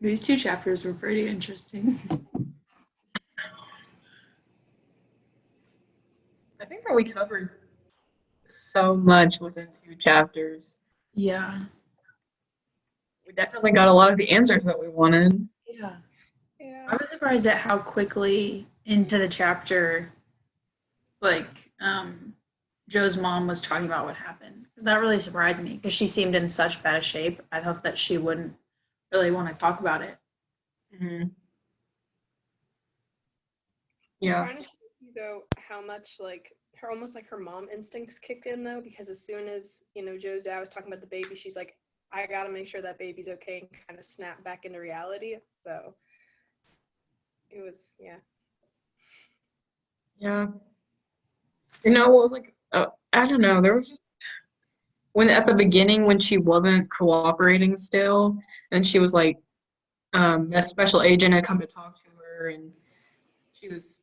These two chapters were pretty interesting. I think that we covered so much within 2 chapters. Yeah. We definitely got a lot of the answers that we wanted. Yeah. Yeah. I was surprised at how quickly into the chapter, like, Joe's mom was talking about what happened. That really surprised me because she seemed in such bad shape. I thought that she wouldn't really want to talk about it. Mm-hmm. I'm Yeah. trying to show you though how much like her almost like her mom instincts kicked in though, because as soon as Joe's dad was talking about the baby, she's like, I gotta make sure that baby's okay, and kind of snap back into reality. So it was Yeah. What was like, I don't know. There was just when at the beginning when she wasn't cooperating still, and she was like, that special agent had come to talk to her, and she was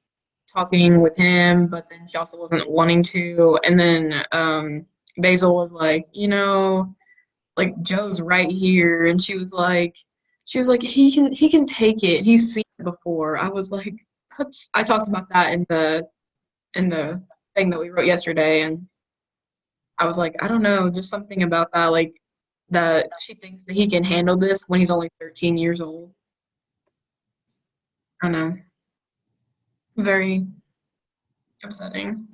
talking with him, but then she also wasn't wanting to. And then Basil was like, like Joe's right here, and she was like, he can take it. He's seen it before. I was like, I talked about that in the thing that we wrote yesterday, and I was like, I don't know, just something about that, like that she thinks that he can handle this when he's only 13 years old. I don't know. Very upsetting.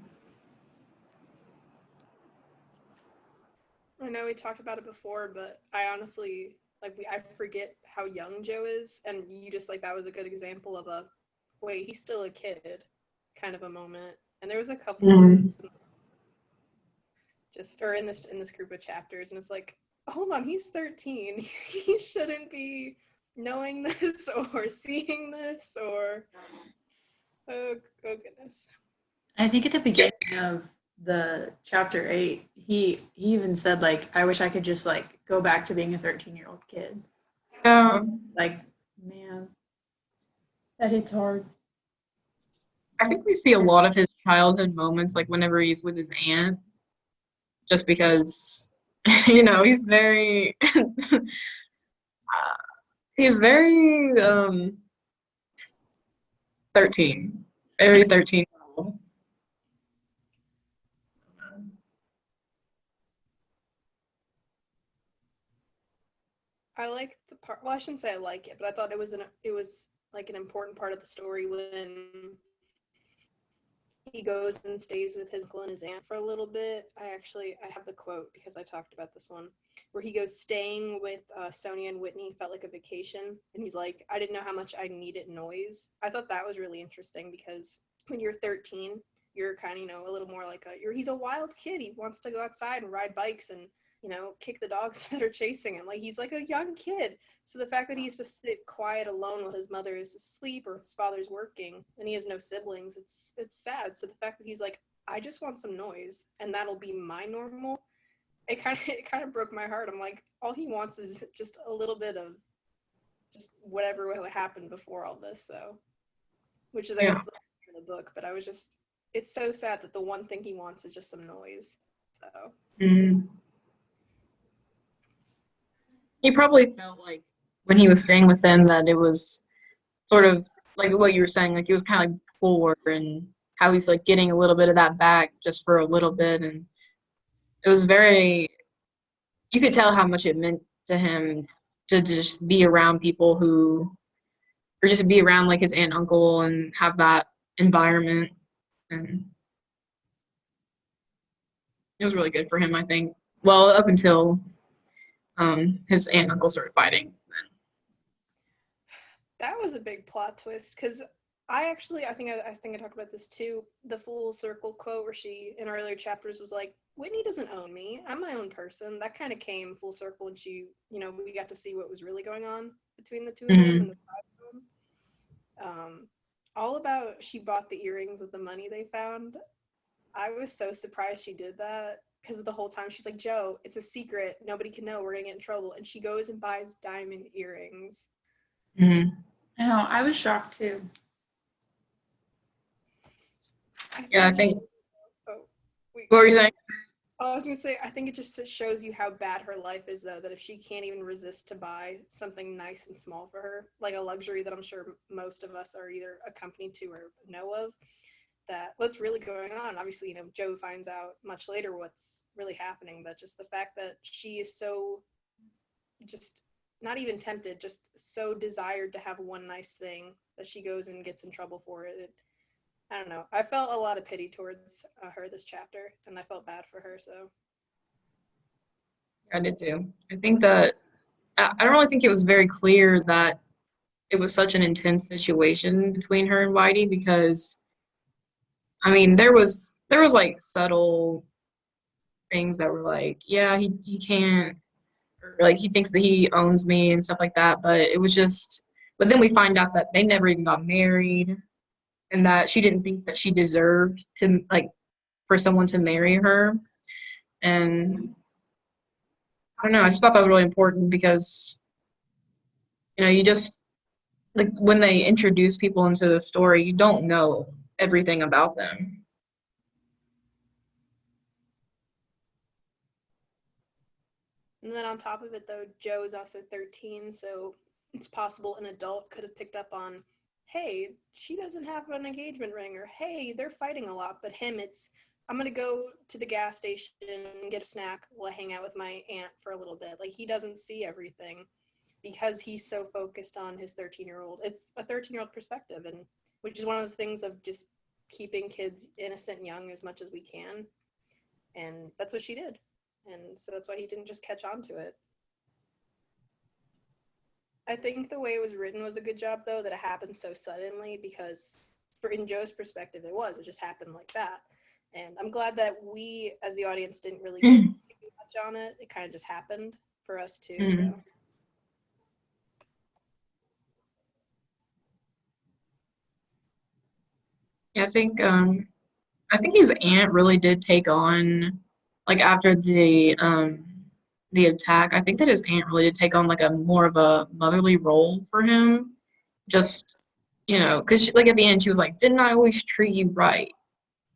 I know we talked about it before, but I honestly I forget how young Joe is, and you just like that was a good example of a wait, he's still a kid kind of a moment. And there was a couple Mm-hmm. moments just or in this group of chapters, and it's like, hold on, he's 13. He shouldn't be knowing this or seeing this or oh goodness. I think at the beginning of the chapter 8, he even said like, "I wish I could just like go back to being a 13-year-old kid." Yeah. Like, man, that hits hard. I think we see a lot of his childhood moments, like whenever he's with his aunt, just because, he's very, he's very 13, very 13-year-old. I like the part. Well, I shouldn't say I like it, but I thought it was like an important part of the story when he goes and stays with his uncle and his aunt for a little bit. I have the quote because I talked about this one, where he goes, staying with Sonia and Whitney felt like a vacation, and he's like, I didn't know how much I needed noise. I thought that was really interesting because when you're 13, you're kind of a little more like he's a wild kid. He wants to go outside and ride bikes and kick the dogs that are chasing him. Like he's like a young kid. So the fact that he has to sit quiet alone while his mother is asleep or his father's working and he has no siblings, it's sad. So the fact that he's like, I just want some noise and that'll be my normal, it kind of broke my heart. I'm like, all he wants is just a little bit of just whatever happened before all this. So, which is I Yeah. guess in the book, but it's so sad that the one thing he wants is just some noise. So. Mm. He probably felt like when he was staying with them that it was sort of like what you were saying, like it was kind of like poor and how he's like getting a little bit of that back just for a little bit. And it was you could tell how much it meant to him to just be around people or just be around like his aunt and uncle and have that environment. And it was really good for him, I think. Well, up until his aunt and uncle started fighting. That was a big plot twist because I think I talked about this too. The full circle quote where she in earlier chapters was like, Whitney doesn't own me. I'm my own person. That kind of came full circle and we got to see what was really going on between the two of them Mm-hmm. and the five of them. All about she bought the earrings with the money they found. I was so surprised she did that because the whole time she's like, Joe, it's a secret. Nobody can know. We're going to get in trouble. And she goes and buys diamond earrings. Mm-hmm. I know, I was shocked too. Yeah, I think. Oh, wait. What were you saying? I was gonna say, I think it just shows you how bad her life is, though, that if she can't even resist to buy something nice and small for her, like a luxury that I'm sure most of us are either accompanied to or know of, that what's really going on. Obviously, Joe finds out much later what's really happening, but just the fact that she is so just not even tempted, just so desired to have one nice thing that she goes and gets in trouble for it. I don't know. I felt a lot of pity towards her this chapter, and I felt bad for her. So I did too. I think that I don't really think it was very clear that it was such an intense situation between her and Whitey because I mean there was like subtle things that were like, yeah, he can't, or like he thinks that he owns me and stuff like that, but it was just but then we find out that they never even got married and that she didn't think that she deserved to like for someone to marry her. And I don't know, I just thought that was really important because you just like when they introduce people into the story, you don't know everything about them. and then on top of it, though, Joe is also 13, so it's possible an adult could have picked up on, hey, she doesn't have an engagement ring, or hey, they're fighting a lot. But him, it's I'm gonna go to the gas station and get a snack while I hang out with my aunt for a little bit. Like he doesn't see everything because he's so focused on his 13-year-old. It's a 13-year-old perspective, and which is one of the things of just keeping kids innocent and young as much as we can. And that's what she did. And so that's why he didn't just catch on to it. I think the way it was written was a good job, though, that it happened so suddenly because, in Joe's perspective, it just happened like that. And I'm glad that we, as the audience, didn't really get much on it. It kind of just happened for us, too. Mhm. So. Yeah, I think his aunt really did take on like after the attack. I think that his aunt really did take on like a more of a motherly role for him. Just because like at the end she was like, "Didn't I always treat you right?"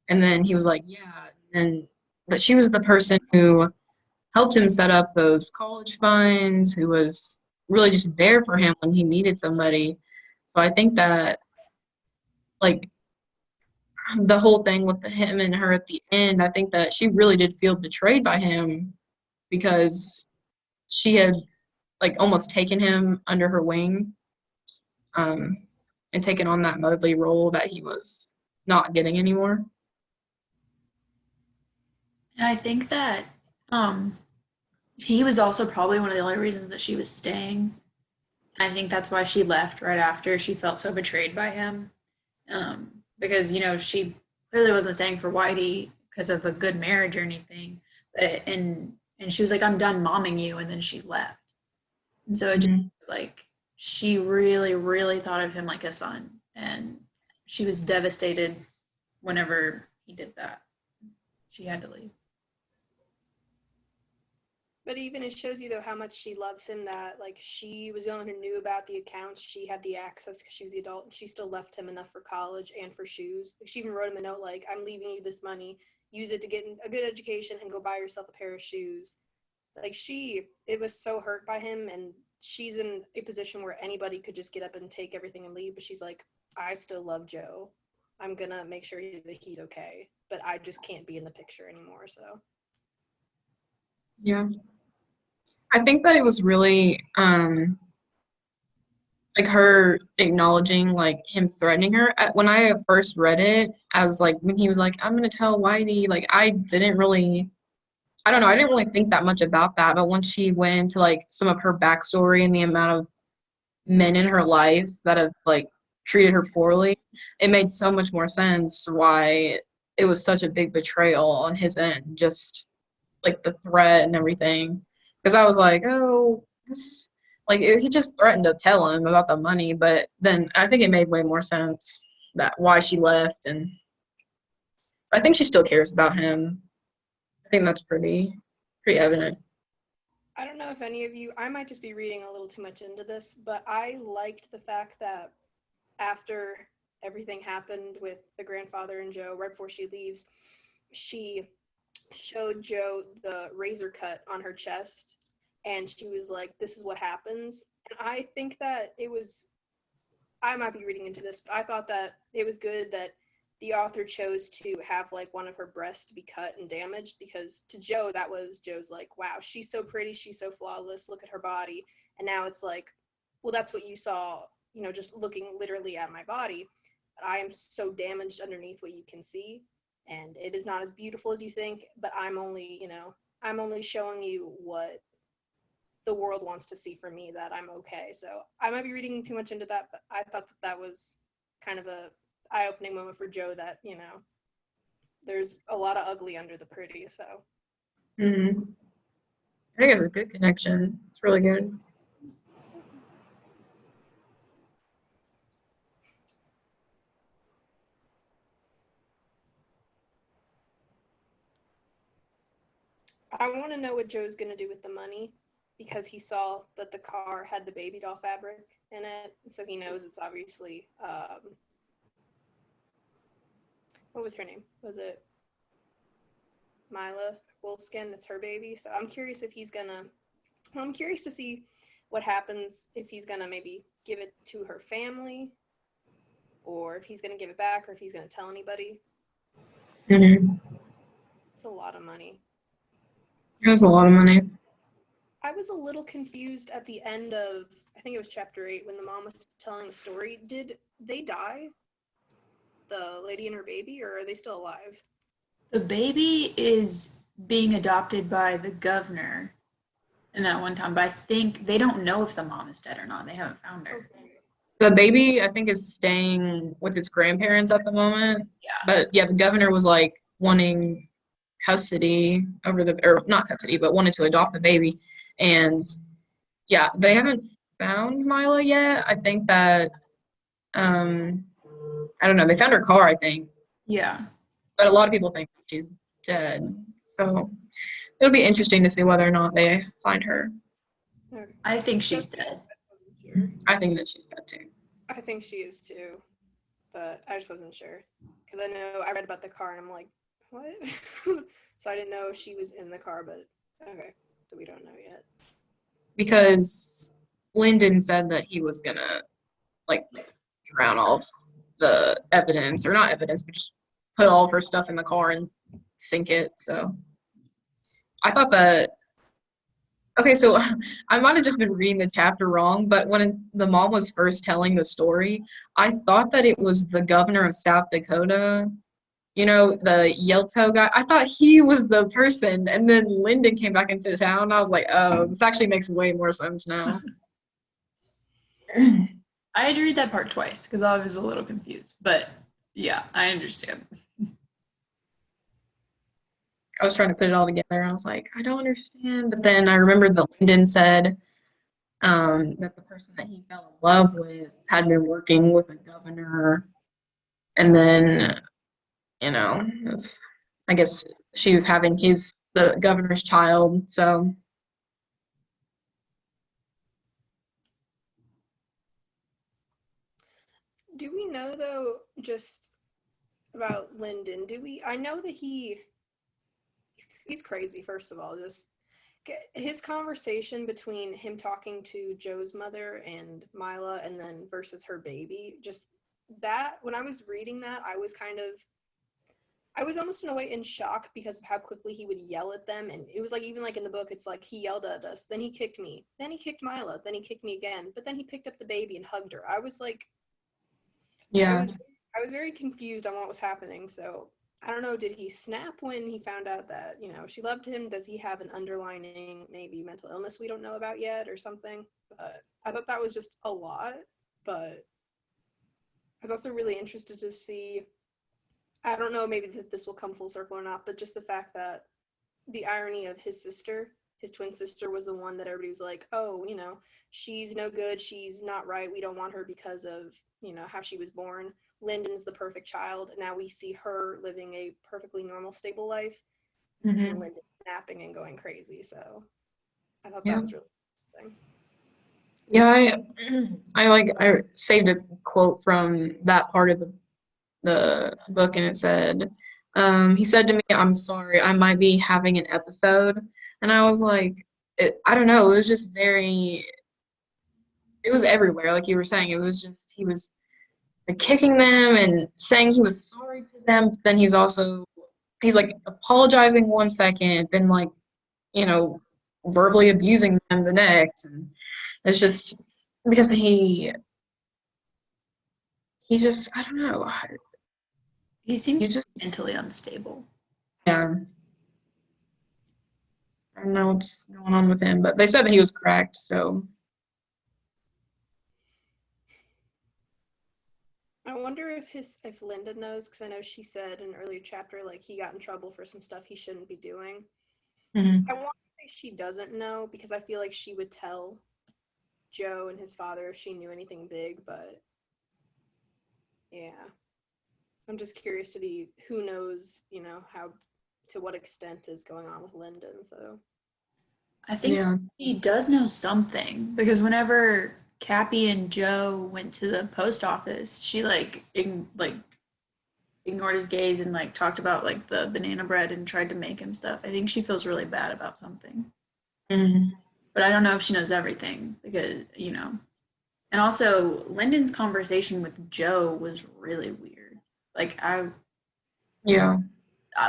And then he was like, "Yeah." And but she was the person who helped him set up those college funds, who was really just there for him when he needed somebody. So I think that like the whole thing with him and her at the end, I think that she really did feel betrayed by him because she had like almost taken him under her wing, um, and taken on that motherly role that he was not getting anymore. And I think that um, he was also probably one of the only reasons that she was staying. And I think that's why she left right after she felt so betrayed by him. Because, she clearly wasn't staying for Whitey because of a good marriage or anything. But, and she was like, I'm done momming you. And then she left. And so it just Mhm. like she really, really thought of him like a son. And she was devastated whenever he did that. She had to leave. But even it shows you, though, how much she loves him, that like she was the only one who knew about the accounts. She had the access because she was the adult, and she still left him enough for college and for shoes. Like, she even wrote him a note like, I'm leaving you this money, use it to get a good education and go buy yourself a pair of shoes. Like, it was so hurt by him, and she's in a position where anybody could just get up and take everything and leave, but she's like, I still love Joe. I'm gonna make sure that he's okay, but I just can't be in the picture anymore. So Yeah. I think that it was really like her acknowledging like him threatening her. When I first read it, as like when he was like, "I'm gonna tell Whitey," like I don't know, I didn't really think that much about that. But once she went into like some of her backstory and the amount of men in her life that have like treated her poorly, it made so much more sense why it was such a big betrayal on his end, just like the threat and everything. Because I was like, oh, this like he just threatened to tell him about the money, but then I think it made way more sense that why she left, and I think she still cares about him. I think that's pretty evident. I don't know if any of you, I might just be reading a little too much into this, but I liked the fact that after everything happened with the grandfather and Joe, right before she leaves, she showed Joe the razor cut on her chest, and she was like, "This is what happens." And I think that it was, I might be reading into this, but I thought that it was good that the author chose to have like one of her breasts be cut and damaged, because to Joe, that was Joe's like, wow, she's so pretty, she's so flawless, look at her body. And now it's like, well, that's what you saw, just looking literally at my body. But I am so damaged underneath what you can see, and it is not as beautiful as you think, but I'm only showing you what the world wants to see from me, that I'm okay. So I might be reading too much into that, but I thought that was kind of a eye-opening moment for Joe, that there's a lot of ugly under the pretty. So Mm-hmm. I think it's a good connection. It's really good. I want to know what Joe's going to do with the money, because he saw that the car had the baby doll fabric in it, so he knows it's obviously what was her name? Was it Mila Wolfskin? It's her baby. So I'm curious to see what happens, if he's gonna maybe give it to her family, or if he's gonna give it back, or if he's gonna tell anybody. Mm-hmm. It's a lot of money. It was a lot of money. I was a little confused at the end of, I think it was chapter 8, when the mom was telling the story. Did they die? The lady and her baby, or are they still alive? The baby is being adopted by the governor in that one time, but I think they don't know if the mom is dead or not. They haven't found her. Okay. The baby, I think, is staying with its grandparents at the moment. Yeah. But yeah, the governor was like wanting custody or not custody, but wanted to adopt the baby. And yeah, they haven't found Mila yet. I think that, I don't know, they found her car, I think. Yeah. But a lot of people think she's dead. So it'll be interesting to see whether or not they find her. Okay. I think she's dead. Sure. I think that she's dead too. I think she is too, but I just wasn't sure, because I know I read about the car and I'm like, what? So I didn't know if she was in the car, but okay, so we don't know yet. Because Lyndon said that he was gonna like drown off the evidence, or not evidence, but just put all of her stuff in the car and sink it. So I thought that, okay, so I might have just been reading the chapter wrong, but when the mom was first telling the story, I thought that it was the governor of South Dakota, the Yelto guy. I thought he was the person, and then Lyndon came back into town, and I was like, oh, this actually makes way more sense now. I had to read that part twice because I was a little confused, but yeah, I understand. I was trying to put it all together. I was like, I don't understand. But then I remembered that Lyndon said that the person that he fell in love with had been working with a governor. And then, I guess she was having the governor's child. So, Do we know though, just about Lyndon? I know that he's crazy, first of all. Just his conversation between him talking to Joe's mother and Mila, and then versus her baby, just that, when I was reading that, I was almost in a way in shock because of how quickly he would yell at them. And it was like, even like in the book, it's like he yelled at us, then he kicked me, then he kicked Mila, then he kicked me again, but then he picked up the baby and hugged her. I was like, yeah. I was very confused on what was happening. So I don't know, did he snap when he found out that, she loved him? Does he have an underlining, maybe mental illness we don't know about yet or something? But I thought that was just a lot. But I was also really interested to see, I don't know, maybe that this will come full circle or not, but just the fact that the irony of his twin sister, was the one that everybody was like, oh, she's no good, she's not right, we don't want her because of, how she was born. Lyndon's the perfect child, and now we see her living a perfectly normal, stable life, Mm-hmm. and Lyndon snapping and going crazy. So I thought Yeah. that was really interesting. Yeah, I saved a quote from that part of the book, and it said, He said to me, "I'm sorry, I might be having an episode." And I was like, I don't know, it was just it was everywhere, like you were saying. It was just, he was like kicking them and saying he was sorry to them, but then he's like apologizing 1 second, then like, you know, verbally abusing them the next. And it's just because he just, I don't know, He seems he just, mentally unstable. yeah, I don't know what's going on with him, but they said that he was cracked, so. I wonder if Linda knows, because I know she said in an earlier chapter like he got in trouble for some stuff he shouldn't be doing. Mhm. I want to say she doesn't know because I feel like she would tell Joe and his father if she knew anything big, but yeah. I'm just curious to be who knows, how to what extent is going on with Lyndon, so I think Yeah. he does know something because whenever Cappy and Joe went to the post office, she like ignored his gaze and like talked about like the banana bread and tried to make him stuff. I think she feels really bad about something. Mhm. But I don't know if she knows everything because, you know. And also, Lyndon's conversation with Joe was really weird. Like Yeah.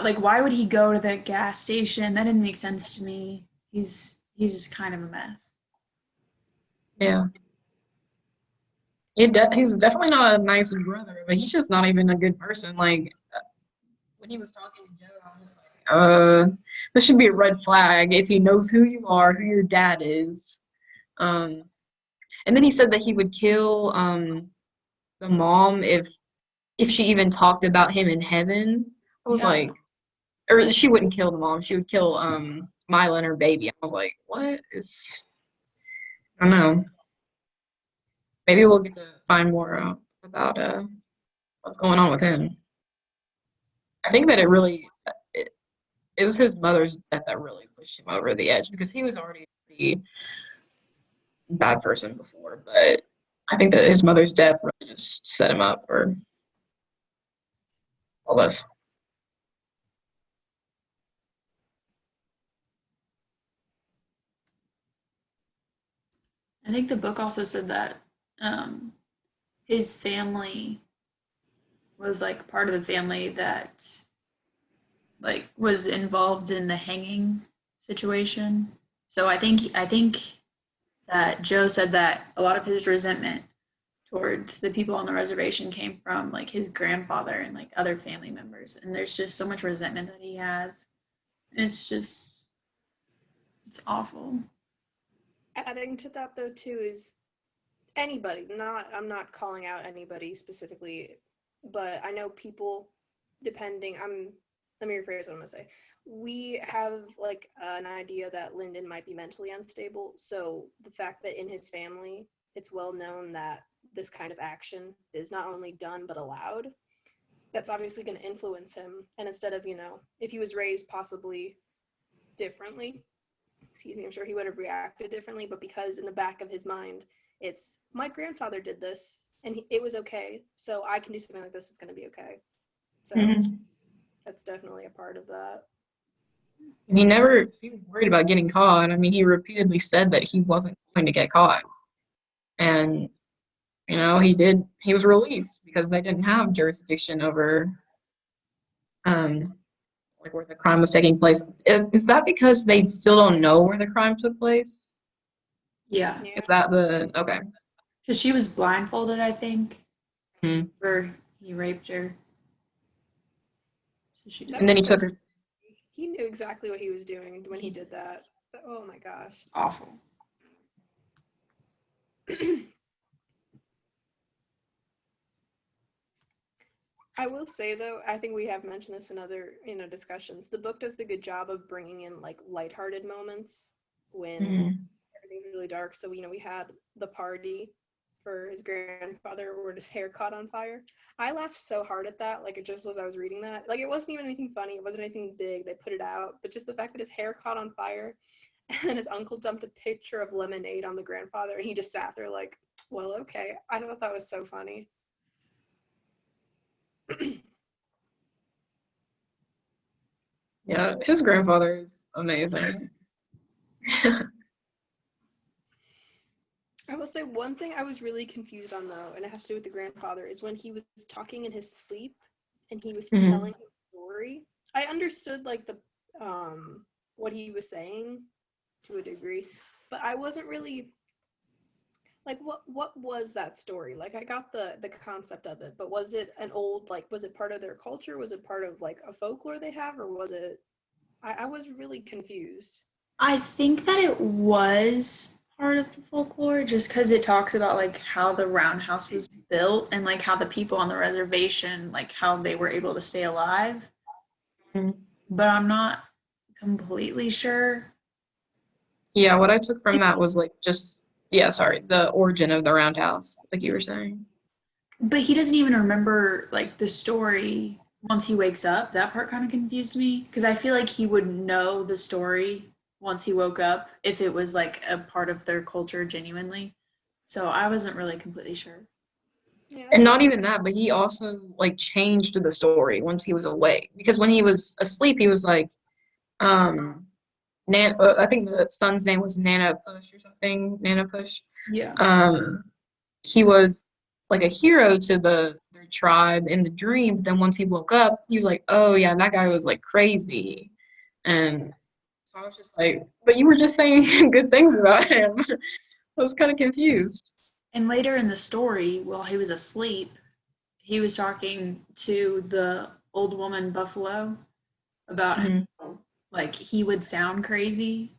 like why would he go to the gas station? That didn't make sense to me. He's just kind of a mess. Yeah. He's definitely not a nice brother, but he's just not even a good person. Like when he was talking to Joe, I was like, this should be a red flag if he knows who you are, who your dad is. Um, and then he said that he would kill the mom if she even talked about him in heaven. I was Yeah. like, or she wouldn't kill the mom. She would kill Mila and her baby. I was like, what is? I don't know. Maybe we'll get to find more out about what's going on with him. I think that it, it was his mother's death that really pushed him over the edge because he was already a pretty bad person before, but I think that his mother's death really just set him up for all this. I think the book also said that um, his family was like part of the family that like was involved in the hanging situation. So I think that Joe said that a lot of his resentment towards the people on the reservation came from like his grandfather and like other family members. And there's just so much resentment that he has. And it's awful. adding to that though too is anybody, not I'm not calling out anybody specifically, but I know people depending I'm let me rephrase what I'm gonna say. We have like an idea that Lyndon might be mentally unstable. So the fact that in his family it's well known that this kind of action is not only done but allowed, that's obviously going to influence him. And instead of, if he was raised possibly differently, excuse me, I'm sure he would have reacted differently, but because in the back of his mind, it's my grandfather did this and it was okay. So I can do something like this. It's going to be okay. So Mhm. that's definitely a part of that. And he never seemed worried about getting caught. I mean, he repeatedly said that he wasn't going to get caught. And, he was released because they didn't have jurisdiction over um like where the crime was taking place. Is that because they still don't know where the crime took place? Yeah. Is Yeah. that the okay? Because she was blindfolded, I think, Hmm. or he raped her. So she That And then didn't. he was so, took her. he knew exactly what he was doing when he did that. Oh my gosh. Awful. I will say though, I think we have mentioned this in other, discussions. The book does a good job of bringing in like lighthearted moments when Mhm. everything's really dark. So, we had the party for his grandfather where his hair caught on fire. I laughed so hard at that. Like it just was, I was reading that. Like it wasn't even anything funny. It wasn't anything big. They put it out, but just the fact that his hair caught on fire and then his uncle dumped a picture of lemonade on the grandfather and he just sat there like, well, okay. I thought that was so funny. Yeah, his grandfather is amazing. I will say one thing I was really confused on though, and it has to do with the grandfather, is when he was talking in his sleep and he was Mhm. telling a story. I understood like the what he was saying to a degree, but I wasn't really like what was that story? Like I got the concept of it, but was it an old like was it part of their culture? Was it part of like a folklore they have, or was it I was really confused. I think that it was part of the folklore just because it talks about like how the roundhouse was built and like how the people on the reservation, like how they were able to stay alive. Mhm. But I'm not completely sure. Yeah, what I took from that was like just yeah, sorry, the origin of the roundhouse, like you were saying. But he doesn't even remember like the story once he wakes up. That part kind of confused me because I feel like he would know the story once he woke up if it was like a part of their culture genuinely. So I wasn't really completely sure. Yeah, And that not makes even that, but he also like changed the story once he was awake. Because when he was asleep, he was like, um, I think the son's name was Nana Push or something, Nana Push. Yeah. Um, he was like a hero to their tribe in the dream. But then once he woke up, he was like, oh yeah, that guy was like crazy. And so I was just like, but you were just saying good things about him. I was kind of confused. And later in the story, while he was asleep, he was talking to the old woman Buffalo about Mhm. how like he would sound crazy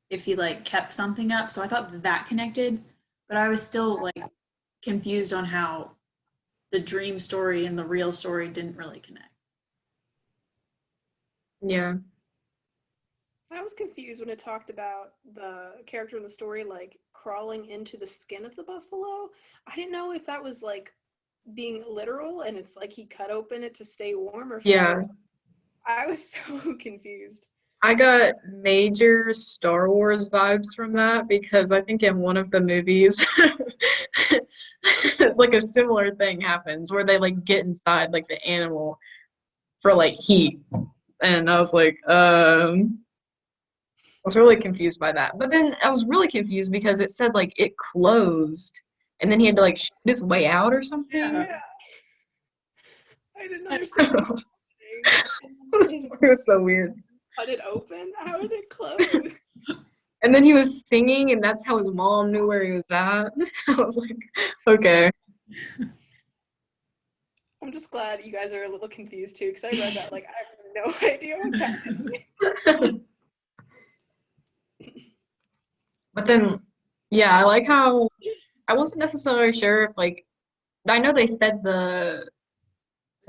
if he like kept something up. So I thought that, that connected, but I was still like confused on how the dream story and the real story didn't really connect. Yeah. I was confused when it talked about the character in the story like crawling into the skin of the buffalo. I didn't know if that was like being literal and it's like he cut open it to stay warm or if that Yeah. was I was so confused. I got major Star Wars vibes from that because I think in one of the movies, like a similar thing happens where they like get inside like the animal for like heat. And I was like, I was really confused by that. But then I was really confused because it said like it closed and then he had to like shoot his way out or something. Yeah. Yeah, I didn't understand what was it happening. And was, his it was so weird. cut it open. How did it close? And then he was singing, and that's how his mom knew where he was at. I was like, okay. I'm just glad you guys are a little confused too, because I read that like I have no idea what's happening. But then, yeah, I like how I wasn't necessarily sure if like I know they fed the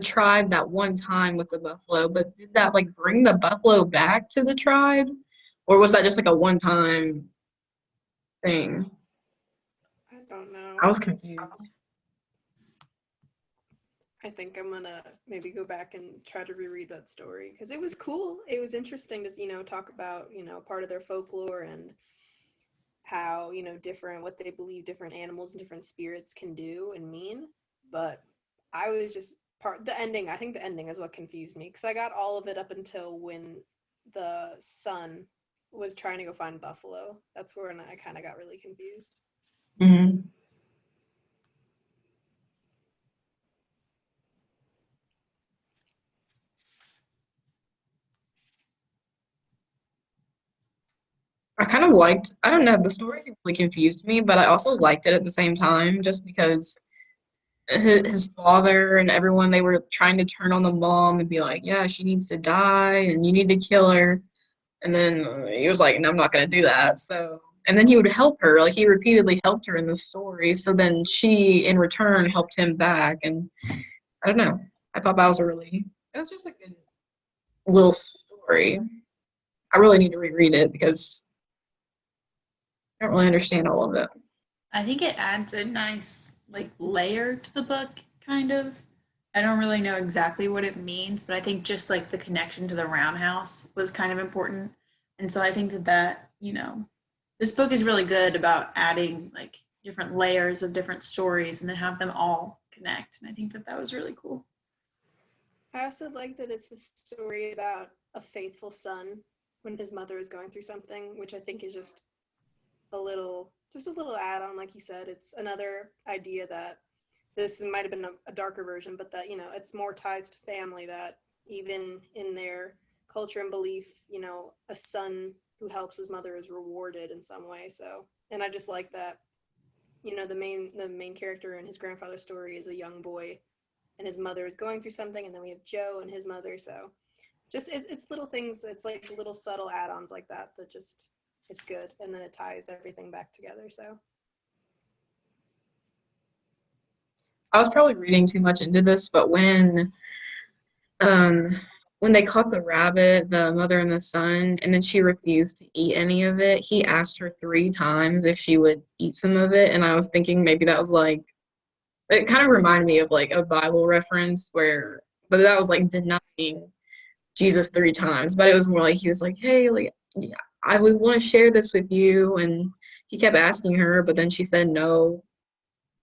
tribe that one time with the buffalo, but did that like bring the buffalo back to the tribe, or was that just like a one-time thing? I don't I know. was confused. I think I'm gonna maybe go back and try to reread that story because it was cool. It was interesting to, talk about, part of their folklore and how, different, what they believe different animals and different spirits can do and mean. But I was just the ending, I think the ending is what confused me because I got all of it up until when the son was trying to go find Buffalo. That's where I kind of got really confused. Hmm. I kind of liked, I don't know, the story really confused me, but I also liked it at the same time just because his father and everyone they were trying to turn on the mom and be like, yeah, she needs to die and you need to kill her. And then he was like, no, I'm not gonna do that. So and then he would help her, like he repeatedly helped her in the story. So then she in return helped him back. And I don't know. I thought that was a really it was just a good little story. I really need to reread it because I don't really understand all of it. I think it adds a nice like layer to the book, kind of. I don't really know exactly what it means, but I think just like the connection to the roundhouse was kind of important. And so I think that this book is really good about adding like different layers of different stories and then have them all connect. And I think that that was really cool. I also like that it's a story about a faithful son when his mother is going through something, which I think is just a little add-on, like you said. It's another idea that this might have been a darker version, but that, it's more ties to family, that even in their culture and belief, a son who helps his mother is rewarded in some way. So, and I just like that, the main character in his grandfather's story is a young boy and his mother is going through something, and then we have Joe and his mother. So just it's little things, it's like little subtle add-ons like that just, it's good, and then it ties everything back together. So I was probably reading too much into this, but um when they caught the rabbit, the mother and the son, and then she refused to eat any of it, he asked her 3 times if she would eat some of it, and I was thinking maybe that was like, it kind of reminded me of like a Bible reference where, but that was like denying Jesus 3 times, but it was more like he was like, hey, like, yeah, I would want to share this with you, and he kept asking her, but then she said no,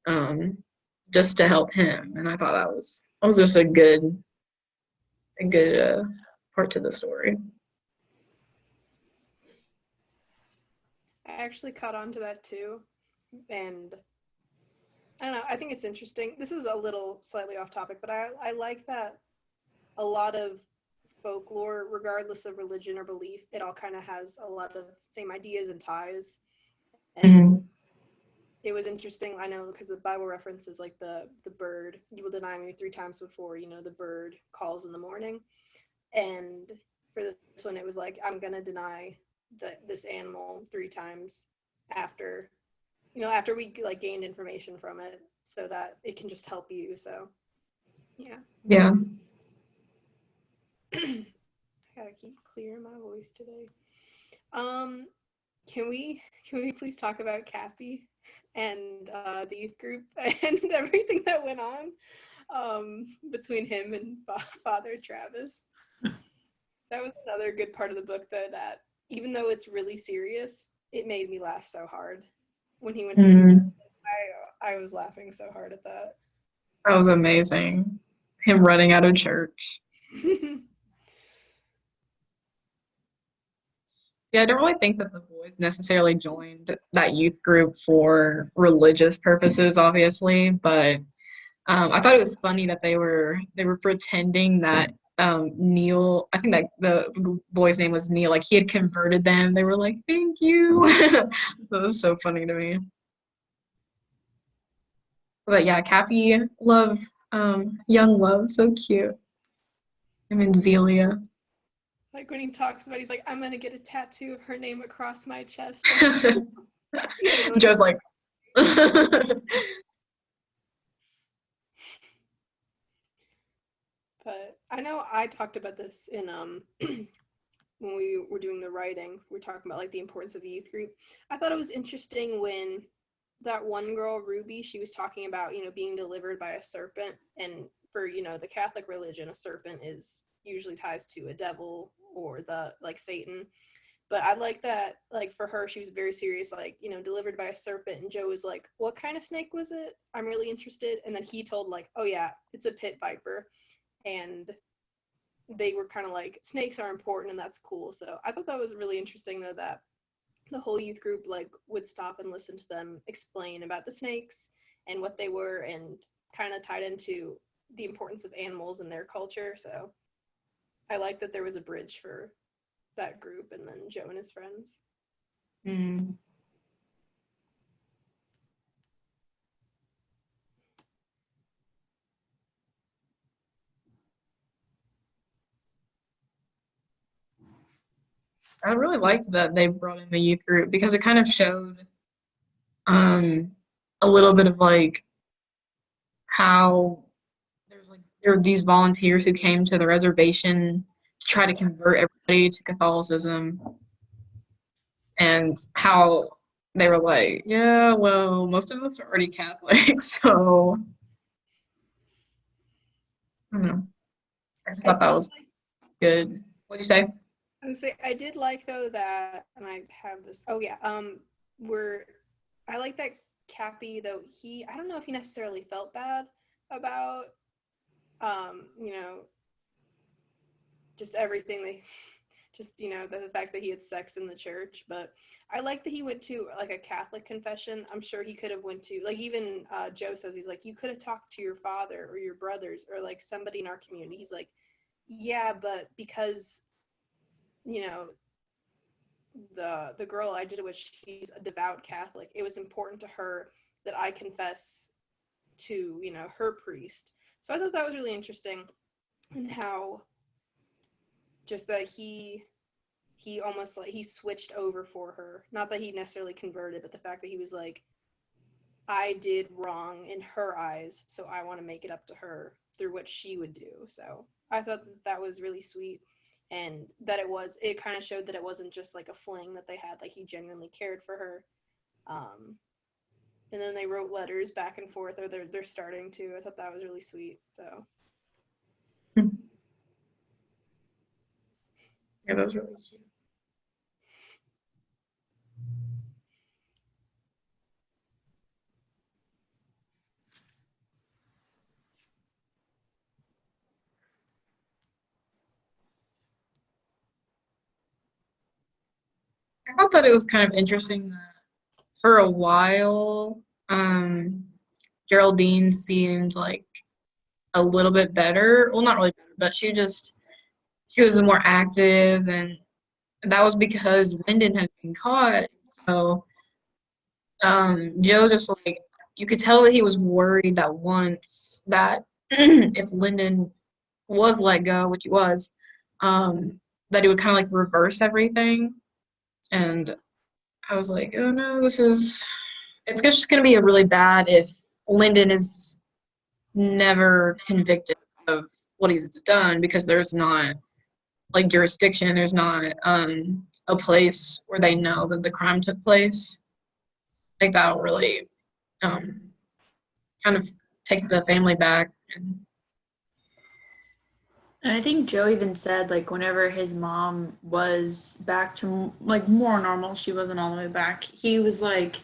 um, just to help him, and I thought that was just a good part to the story. I actually caught on to that too, and I don't know, I think it's interesting. This is a little slightly off topic, but I like that a lot of folklore, regardless of religion or belief, it all kind of has a lot of same ideas and ties. And Mhm. it was interesting, I know, because the Bible references like the bird, you will deny me 3 times before, the bird calls in the morning. And for this one, it was like, I'm gonna deny this animal 3 times after, after we like gained information from it, so that it can just help you. So yeah. Yeah. I gotta keep clearing my voice today. Um, can we please talk about Cappy and the youth group and everything that went on between him and Father Travis? That was another good part of the book, though, that even though it's really serious, it made me laugh so hard when he went to. Mhm. I was laughing so hard at that. That was amazing. Him running out of church. Yeah, I don't really think that the boys necessarily joined that youth group for religious purposes, obviously, but I thought it was funny that they were pretending that Neil, I think that the boy's name was Neil, like he had converted them. They were like, "Thank you." That was so funny to me. But yeah, Cappy, love, young love, so cute. I mean, Zelia. Like when he talks about, he's like, I'm gonna get a tattoo of her name across my chest. Joe's like, But I know I talked about this in when we were doing the writing. We were talking about like the importance of the youth group. I thought it was interesting when that one girl, Ruby, she was talking about, being delivered by a serpent. And for, the Catholic religion, a serpent is usually ties to a devil or the like Satan. But I like that, like for her, she was very serious, like, delivered by a serpent. And Joe was like, what kind of snake was it? I'm really interested. And then he told, like, oh yeah, it's a pit viper. And they were kind of like, snakes are important and that's cool. So I thought that was really interesting, though, that the whole youth group like would stop and listen to them explain about the snakes and what they were, and kind of tied into the importance of animals in their culture. So I like that there was a bridge for that group and then Joe and his friends. mm. I really liked that they brought in the youth group because it kind of showed um a little bit of like how there were these volunteers who came to the reservation to try to convert everybody to Catholicism, and how they were like, yeah, well, most of us are already Catholic, so I don't know. I just I thought that did was like, good. What'd you say? I would say I did like, though, that, and I have this, oh yeah, where I like that Cappy, though, I don't know if he necessarily felt bad about, um, you know, just everything they just the fact that he had sex in the church. But I like that he went to like a Catholic confession. I'm sure he could have went to, like, even Joe says, he's like, you could have talked to your father or your brothers or like somebody in our community. He's like, yeah, but because the girl I did it with, she's a devout Catholic, it was important to her that I confess to her priest. So I thought that was really interesting, and how just that he almost like he switched over for her. Not that he necessarily converted, but the fact that he was like, I did wrong in her eyes, so I want to make it up to her through what she would do. So I thought that was really sweet, and that it kind of showed that it wasn't just like a fling that they had, like he genuinely cared for her. And then they wrote letters back and forth, or they're starting to. I thought that was really sweet. So Yeah, that was really cute. I thought that it was kind of interesting that for a while, Geraldine seemed like a little bit better. Well, not really better, but she was more active, and that was because Lyndon had been caught. So Joe just like, you could tell that he was worried that once that if Lyndon was let go, which he was, that he would kind of like reverse everything. And I was like, oh no, it's just going to be a really bad if Lyndon is never convicted of what he's done, because there's not like jurisdiction, there's not a place where they know that the crime took place. I think that'll really kind of take the family back. And I think Joe even said, like, whenever his mom was back to like more normal, she wasn't all the way back. He was like,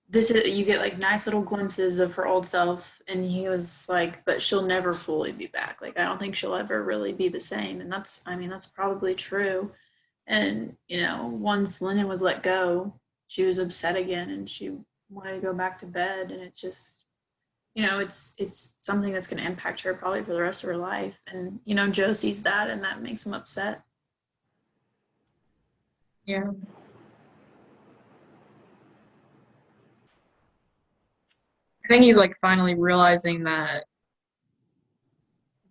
"This is you get like nice little glimpses of her old self," and he was like, "But she'll never fully be back. Like, I don't think she'll ever really be the same." And I mean, that's probably true. And once Lennon was let go, she was upset again, and she wanted to go back to bed. And it's just it's something that's going to impact her probably for the rest of her life. And Joe sees that, and that makes him upset. Yeah. I think he's like finally realizing that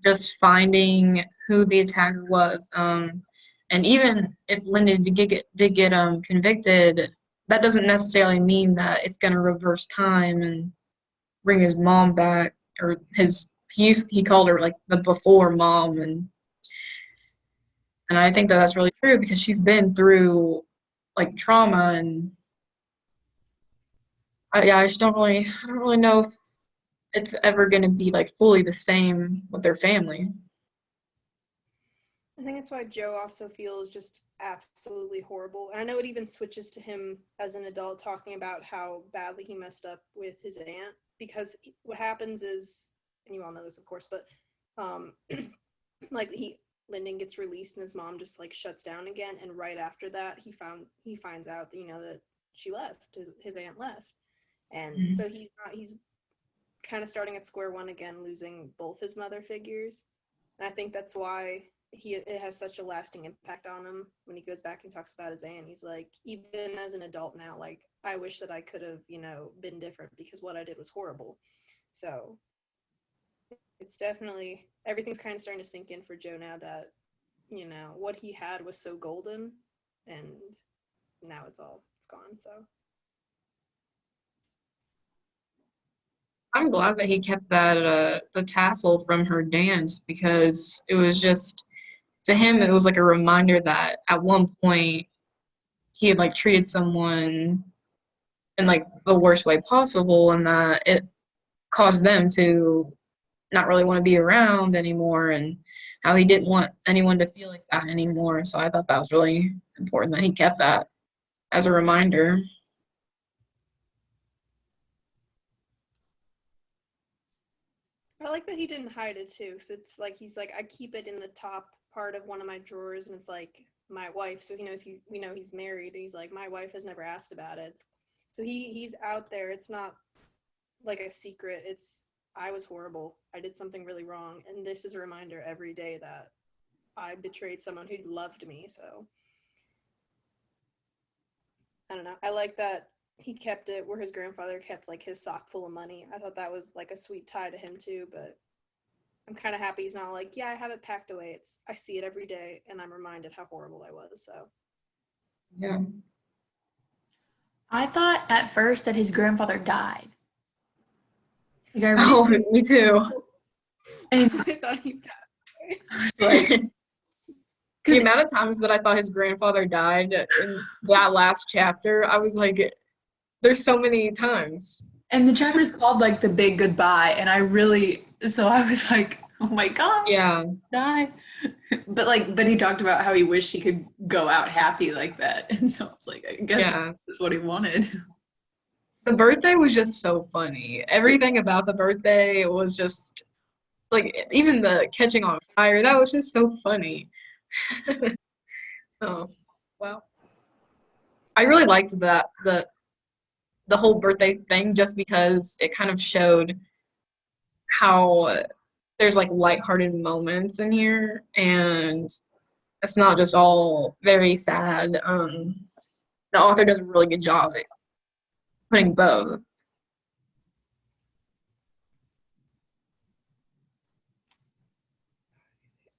just finding who the attacker was, and even if Lyndon did get convicted, that doesn't necessarily mean that it's going to reverse time and bring his mom back, or he called her like the before mom, and I think that that's really true, because she's been through like trauma, and yeah, I don't really know if it's ever going to be like fully the same with their family. I think that's why Joe also feels just absolutely horrible. And I know it even switches to him as an adult talking about how badly he messed up with his aunt, because what happens is, and you all know this of course, but like Lyndon gets released and his mom just like shuts down again, and right after that he finds out that that she left, his aunt left. And so he's kind of starting at square one again, losing both his mother figures. And I think that's why it has such a lasting impact on him when he goes back and talks about his aunt. He's like, even as an adult now, like, I wish that I could have been different, because what I did was horrible. So it's definitely, everything's kind of starting to sink in for Joe now that what he had was so golden, and now it's gone. So I'm glad that he kept that the tassel from her dance, because it was just, to him it was like a reminder that at one point he had like treated someone in like the worst way possible, and that it caused them to not really want to be around anymore, and how he didn't want anyone to feel like that anymore. So I thought that was really important that he kept that as a reminder. I I like that he didn't hide it too, because it's like he's like, I keep it in the top part of one of my drawers, and it's like my wife, so he knows we know he's married, and he's like, my wife has never asked about it. So he's out there. It's not like a secret. It's, I was horrible. I did something really wrong, and this is a reminder every day that I betrayed someone who loved me. So I don't know. I like that he kept it where his grandfather kept like his sock full of money. I thought that was like a sweet tie to him too, but I'm kind of happy he's not like, yeah, I have it packed away. It's, I see it every day and I'm reminded how horrible I was. So Yeah. I thought at first that his grandfather died. Like I Oh, really, me too. and I thought he passed. I was like, The because amount of times that I thought his grandfather died in that last chapter, I was like, there's so many times. and the chapter is called like the big goodbye, and I really, so I was like, oh my gosh, Yeah. die. But he talked about how he wished he could go out happy like that, and so it's like, I guess Yeah. that's what he wanted. The birthday was just so funny. Everything about the birthday was just like, even the catching on fire, that was just so funny. Oh, well. I really liked that the whole birthday thing just because it kind of showed how there's like lighthearted moments in here and it's not just all very sad. The author does a really good job at putting both.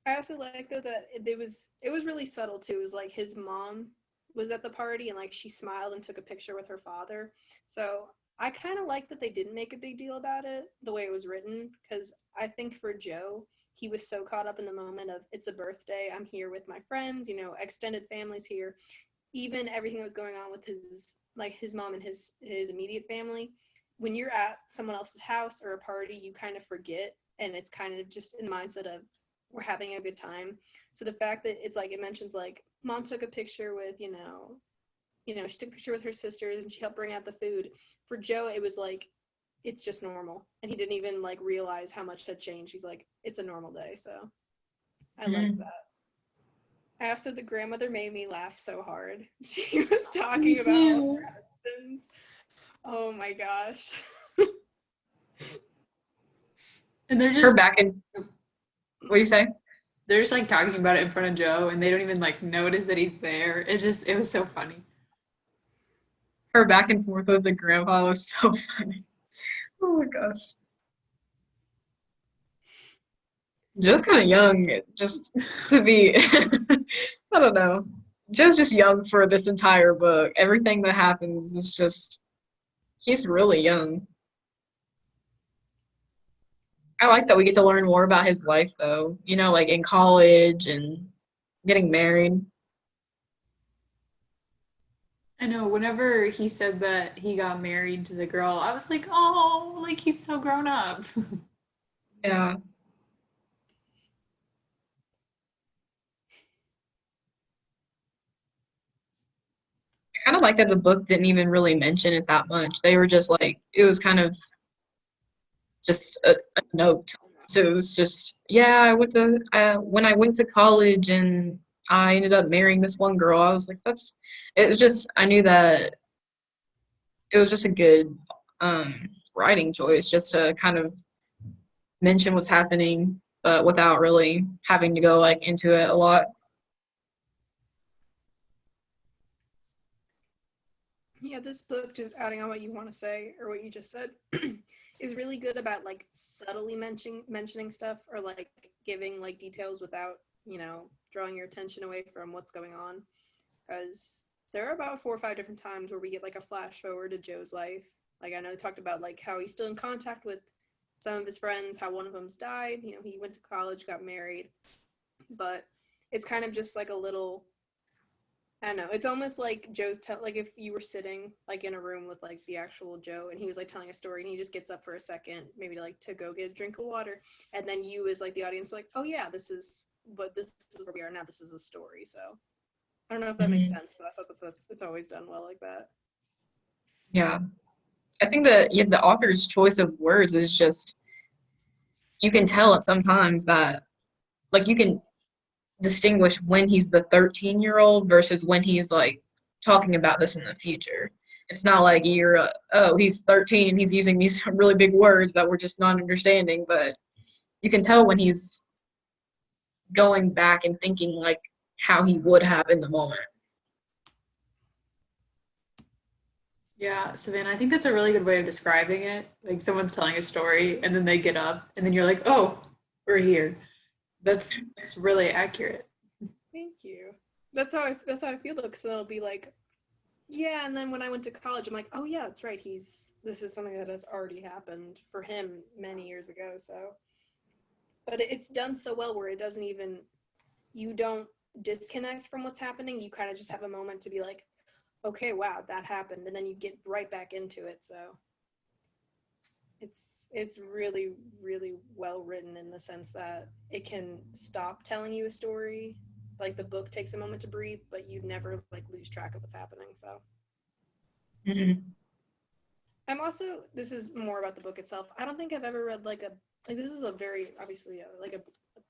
I also like though that it was really subtle too. It was like his mom was at the party and like she smiled and took a picture with her father. So I kind of like that they didn't make a big deal about it the way it was written, because I think for Joe, he was so caught up in the moment of it's a birthday, I'm here with my friends, extended families here, even everything that was going on with his mom and his immediate family. When you're at someone else's house or a party, you kind of forget, and it's kind of just in the mindset of we're having a good time. So the fact that it's like it mentions like mom took a picture with she took a picture with her sisters and she helped bring out the food. For Joe, it was like it's just normal, and he didn't even like realize how much had changed. He's like, it's a normal day. So I like that. I also, the grandmother made me laugh so hard. She was Me talking about all too. her husbands. Oh my gosh. And they're Her just back in, what do you say? they're just like talking about it in front of Joe, and they don't even like notice that he's there. It was so funny. Her back and forth with the grandpa was so funny. Oh my gosh. Just kind of young, just to be, I don't know, just young for this entire book. Everything that happens is just, he's really young. I like that we get to learn more about his life, though, like in college and getting married. I know, whenever he said that he got married to the girl, I was like, oh, like he's so grown up. Yeah. I kind of like that the book didn't even really mention it that much. They were just like, it was kind of just a note. So it was just, yeah, when I went to college and I ended up marrying this one girl, I was like, it was just, I knew that it was just a good writing choice just to kind of mention what's happening, but without really having to go like into it a lot. Yeah, this book, just adding on what you want to say or what you just said, is really good about like subtly mentioning stuff or like giving like details without, drawing your attention away from what's going on. Because there are about 4 or 5 different times where we get like a flash forward to Joe's life. Like I know they talked about like how he's still in contact with some of his friends, how one of them's died. He went to college, got married, but it's kind of just like a little, I don't know. It's almost like like if you were sitting like in a room with like the actual Joe and he was like telling a story and he just gets up for a second, maybe to go get a drink of water, and then you as like the audience like, oh yeah, this is where we are now. This is a story. So I don't know if that makes Mhm. sense, but I thought it's always done well like that. Yeah. I think that the author's choice of words is just you can tell at sometimes that, like, you can distinguish when he's the 13-year-old versus when he's like talking about this in the future. It's not like you're, oh, he's 13, he's using these really big words that we're just not understanding, but you can tell when he's going back and thinking like how he would have in the moment. Yeah, Savannah, I think that's a really good way of describing it. Like someone's telling a story and then they get up and then you're like, oh, we're here. That's really accurate. Thank you. That's how I feel though, because they'll be like, yeah, and then when I went to college, I'm like, oh yeah, that's right. This is something that has already happened for him many years ago. So, but it's done so well where it doesn't even, you don't disconnect from what's happening. You kind of just have a moment to be like, okay, wow, that happened, and then you get right back into it. So it's really really well written in the sense that it can stop telling you a story, like the book takes a moment to breathe, but you never like lose track of what's happening. So Mm-hmm. I'm also, this is more about the book itself. I don't think I've ever read like a, like this is a very obviously a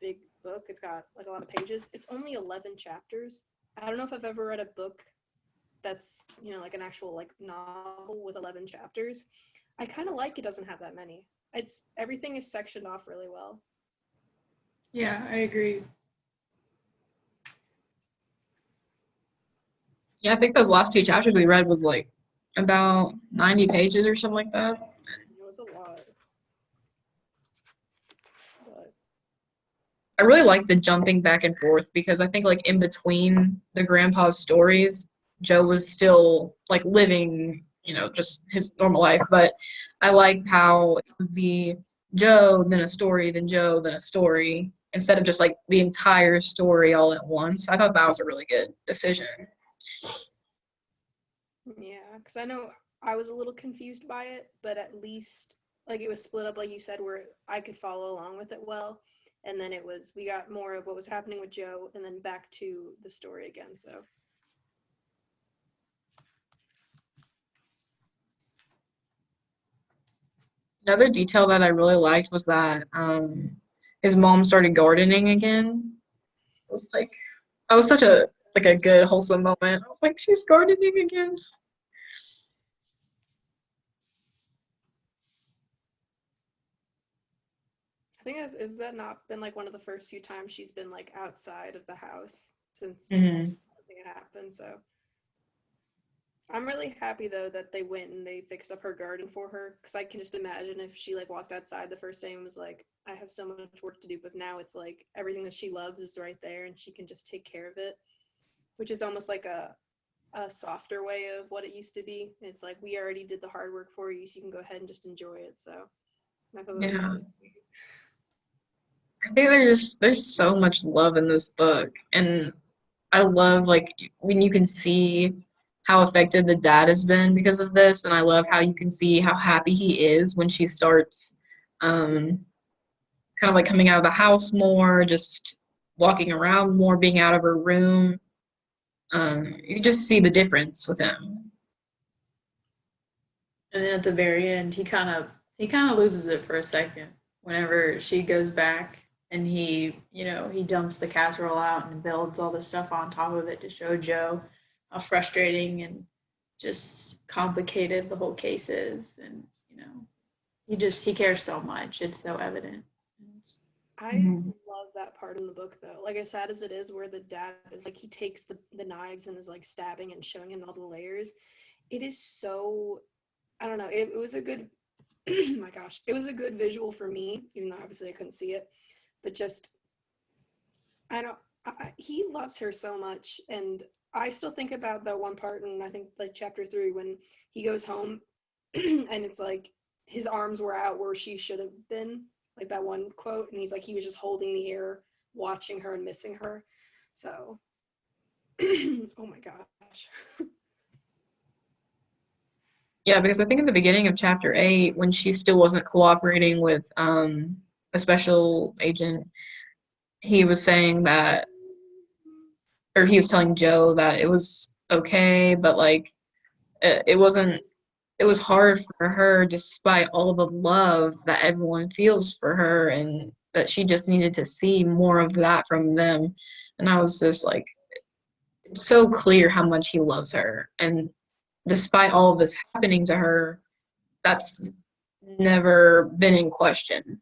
big book. It's got like a lot of pages. It's only 11 chapters. I don't know if I've ever read a book that's, you know, like an actual like novel with 11 chapters. I kind of like it doesn't have that many. It's, everything is sectioned off really well. Yeah, I agree. Yeah, I think those last two chapters we read was like about 90 pages or something like that. It was a lot. But I really like the jumping back and forth because I think like in between the grandpa's stories, Joe was still like living, you know, just his normal life. But I liked how it would be Joe, then a story, then Joe, then a story, instead of just like the entire story all at once. I thought that was a really good decision. yeah, because I know I was a little confused by it, but at least like it was split up, like you said, where I could follow along with it well. And then it was, we got more of what was happening with Joe and then back to the story again. So Another detail that I really liked was that his mom started gardening again. It was like that was such a like a good wholesome moment. I was like, she's gardening again. I think is that not been like one of the first few times she's been like outside of the house since Mm-hmm. something had happened. So I'm really happy though that they went and they fixed up her garden for her, because I can just imagine if she like walked outside the first day and was like, I have so much work to do, but now it's like everything that she loves is right there and she can just take care of it, which is almost like a softer way of what it used to be. It's like, we already did the hard work for you, so you can go ahead and just enjoy it. So I thought that was Yeah. really sweet. I think there's so much love in this book, and I love like when you can see how affected the dad has been because of this, and I love how you can see how happy he is when she starts um, kind of like coming out of the house more, just walking around more, being out of her room. You can just see the difference with him. And then at the very end, he kind of loses it for a second whenever she goes back and he dumps the casserole out and builds all the stuff on top of it to show Joe how frustrating and just complicated the whole case is. And he cares so much. It's so evident. I love that part in the book though. Like as sad as it is, where the dad is like, he takes the knives and is like stabbing and showing him all the layers. It is so, I don't know. It was a good, my gosh, it was a good visual for me, even though obviously I couldn't see it. But just, I don't, he loves her so much. And I still think about that one part in, I think like chapter 3, when he goes home and it's like his arms were out where she should have been, like that one quote. And he's like, he was just holding the air, watching her and missing her. So, oh my gosh. Yeah, because I think in the beginning of chapter 8, when she still wasn't cooperating with a special agent, he was saying that, or he was telling Joe that it was okay, but like it wasn't it was hard for her despite all the love that everyone feels for her, and that she just needed to see more of that from them. And I was just like, it's so clear how much he loves her. And despite all of this happening to her, that's never been in question.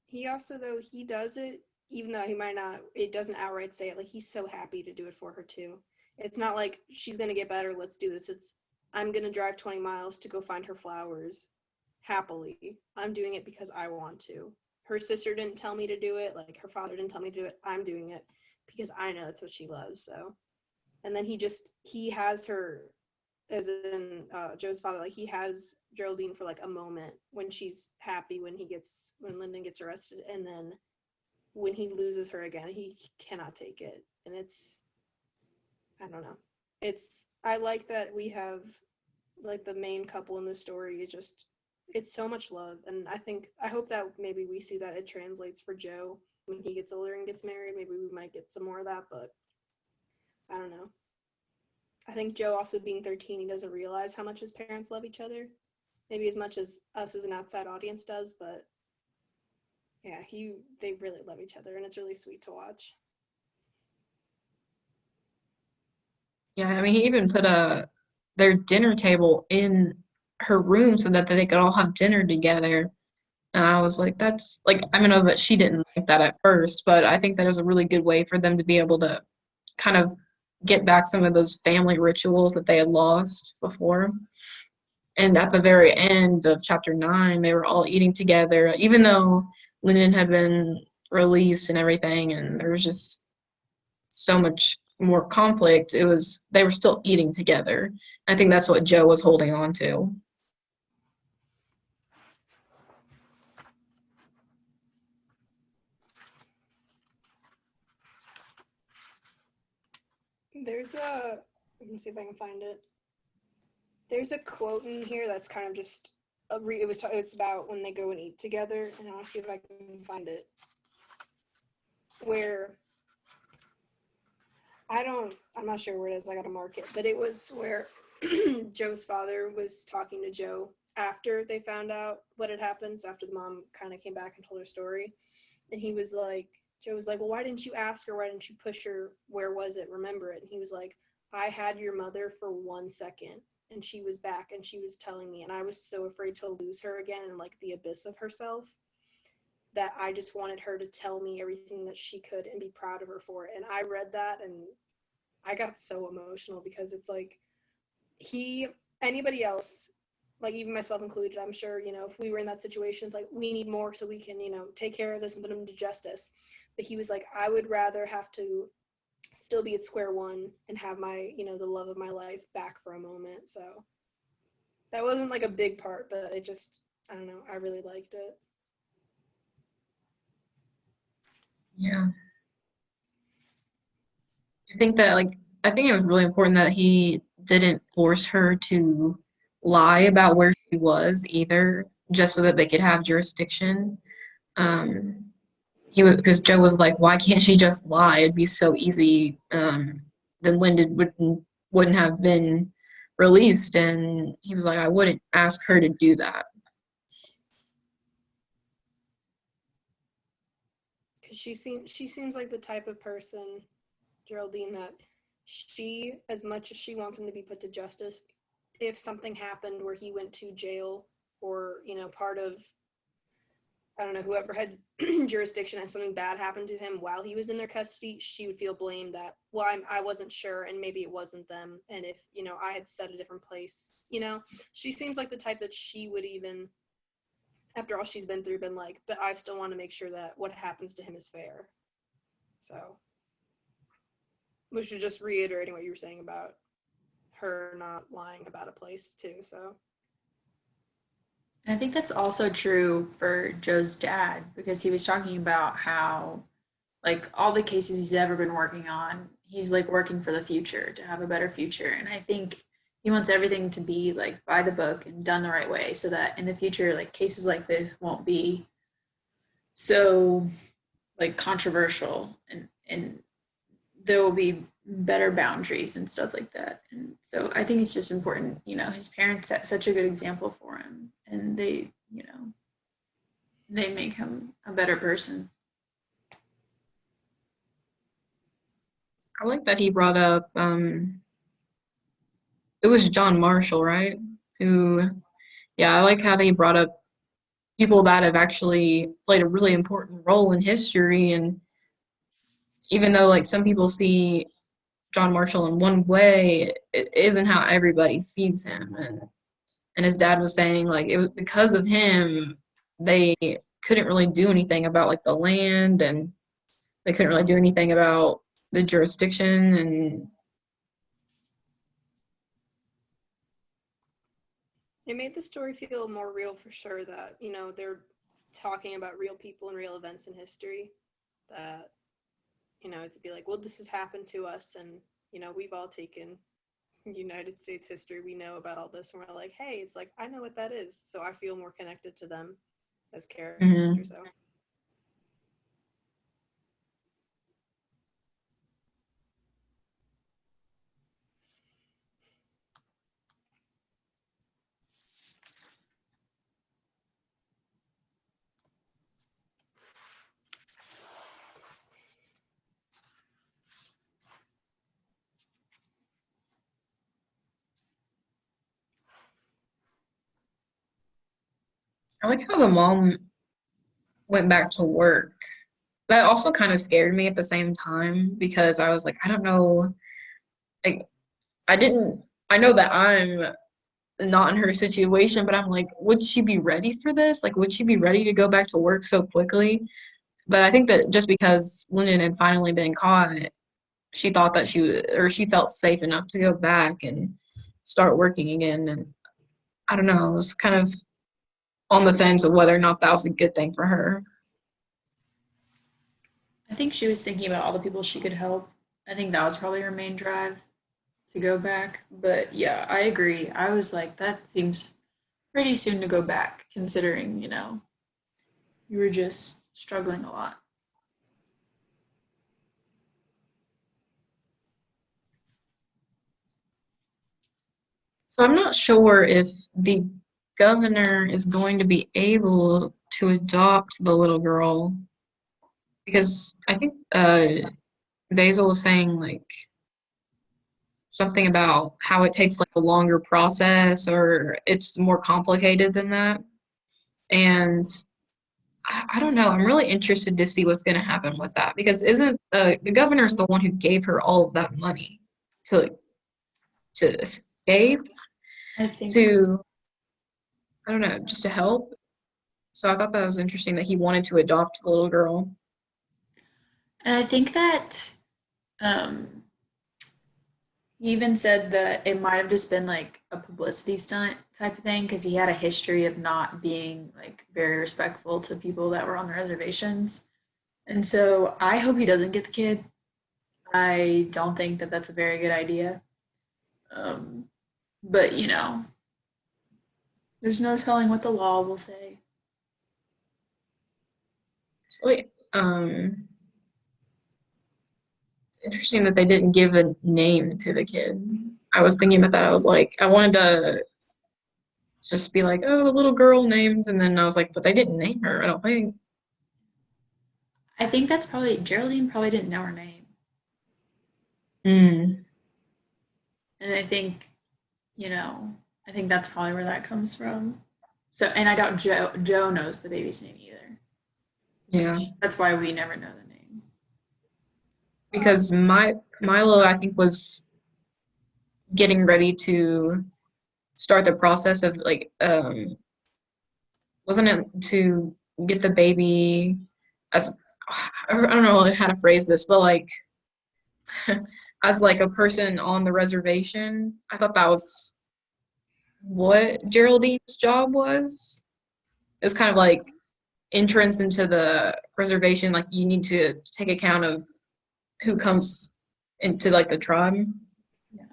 He also, though, he does it, even though he might not, it doesn't outright say it, like, he's so happy to do it for her, too. It's not like, she's gonna get better, let's do this. It's, I'm gonna drive 20 miles to go find her flowers happily. I'm doing it because I want to. Her sister didn't tell me to do it, like, her father didn't tell me to do it. I'm doing it because I know that's what she loves, so. And then he has her, as in Joe's father, like, he has Geraldine for like a moment when she's happy when Lyndon gets arrested, and then when he loses her again, he cannot take it. And it's, I don't know. I like that we have like the main couple in the story. It's so much love, and I hope that maybe we see that it translates for Joe when he gets older and gets married. Maybe we might get some more of that, but I don't know. I think Joe, also being 13, he doesn't realize how much his parents love each other. Maybe as much as us as an outside audience does, but yeah, they really love each other, and it's really sweet to watch. Yeah, I mean, he even put their dinner table in her room so that they could all have dinner together. And I was like, that's like, I know that she didn't like that at first, but I think that was a really good way for them to be able to kind of get back some of those family rituals that they had lost before. And at the very end of chapter 9, they were all eating together, even though Lyndon had been released and everything, and there was just so much more conflict. They were still eating together. I think that's what Joe was holding on to. Let me see if I can find it. There's a quote in here that's kind of just it's about when they go and eat together, and I want to see if I can find it. Where I'm not sure where it is. I got to mark it, but it was where Joe's father was talking to Joe after they found out what had happened. So after the mom kind of came back and told her story, and Joe was like, well, why didn't you ask her? Why didn't you push her? Where was it? Remember it? And he was like, I had your mother for 1 second, and she was back, and she was telling me, and I was so afraid to lose her again in like the abyss of herself, that I just wanted her to tell me everything that she could and be proud of her for it. And I read that and I got so emotional, because it's like, anybody else, like even myself included, I'm sure, if we were in that situation, it's like, we need more so we can, take care of this and put him to justice. But he was like, I would rather have to still be at square one and have my, the love of my life back for a moment. So that wasn't like a big part, but I don't know, I really liked it. Yeah. I think it was really important that he didn't force her to lie about where she was either, just so that they could have jurisdiction. Because Joe was like, why can't she just lie? It'd be so easy. Then Lyndon wouldn't have been released, and he was like, I wouldn't ask her to do that. Because she seems like the type of person, Geraldine, that as much as she wants him to be put to justice, if something happened where he went to jail, or part of, I don't know, whoever had jurisdiction, and something bad happened to him while he was in their custody, she would feel blamed that, well, I wasn't sure, and maybe it wasn't them, and if I had set a different place, she seems like the type that she would, even after all she's been through, been like, but I still want to make sure that what happens to him is fair. So, which is just reiterating what you were saying about her not lying about a place too. So, And I think that's also true for Joe's dad, because he was talking about how, like, all the cases he's ever been working on, he's like working for the future, to have a better future. And I think he wants everything to be like by the book and done the right way, so that in the future, like, cases like this won't be so like controversial, and there will be better boundaries and stuff like that. And so I think it's just important, his parents set such a good example for him, and they make him a better person. I like that he brought up, it was John Marshall, right? Who, yeah, I like how they brought up people that have actually played a really important role in history. And even though, like, some people see John Marshall in one way, it isn't how everybody sees him. And his dad was saying, like, it was because of him, they couldn't really do anything about, like, the land, and they couldn't really do anything about the jurisdiction. And It made the story feel more real for sure that, they're talking about real people and real events in history that, to be like, well, this has happened to us, and, we've all taken United States history. We know about all this, and we're like, hey, it's like, I know what that is. So I feel more connected to them as characters. Mhm. So I like how the mom went back to work. That also kind of scared me at the same time, because I was like, I don't know, like, I know that I'm not in her situation, but I'm like, would she be ready for this? Like, would she be ready to go back to work so quickly? But I think that just because Lyndon had finally been caught, she thought that she felt safe enough to go back and start working again. And I don't know, I was kind of on the fence of whether or not that was a good thing for her. I think she was thinking about all the people she could help. I think that was probably her main drive to go back. But yeah, I agree. I was like, that seems pretty soon to go back, considering, you were just struggling a lot. So I'm not sure if the governor is going to be able to adopt the little girl, because I think Basil was saying, like, something about how it takes, like, a longer process, or it's more complicated than that. And I don't know. I'm really interested to see what's going to happen with that, because isn't the governor's the one who gave her all of that money to escape, I think so. to, I don't know, just to help. So I thought that was interesting that he wanted to adopt the little girl. And I think that um, he even said that it might have just been like a publicity stunt type of thing, because he had a history of not being like very respectful to people that were on the reservations. And so I hope he doesn't get the kid. I don't think that that's a very good idea. Um, but there's no telling what the law will say. It's really it's interesting that they didn't give a name to the kid. I was thinking about that. I was like, I wanted to just be like, oh, the little girl names, and then I was like, but they didn't name her, I don't think. I think that's probably Geraldine probably didn't know her name. Mm, And you know, I think that's probably where that comes from. So, and I doubt Joe knows the baby's name either. yeah, That's why we never know the name. because Milo, I think, was getting ready to start the process of, like, wasn't it to get the baby as, I don't know how to phrase this, but, like, as, like, a person on the reservation. I thought that was what Geraldine's job was. It was kind of like entrance into the reservation, like, you need to take account of who comes into, like, the tribe. Yeah.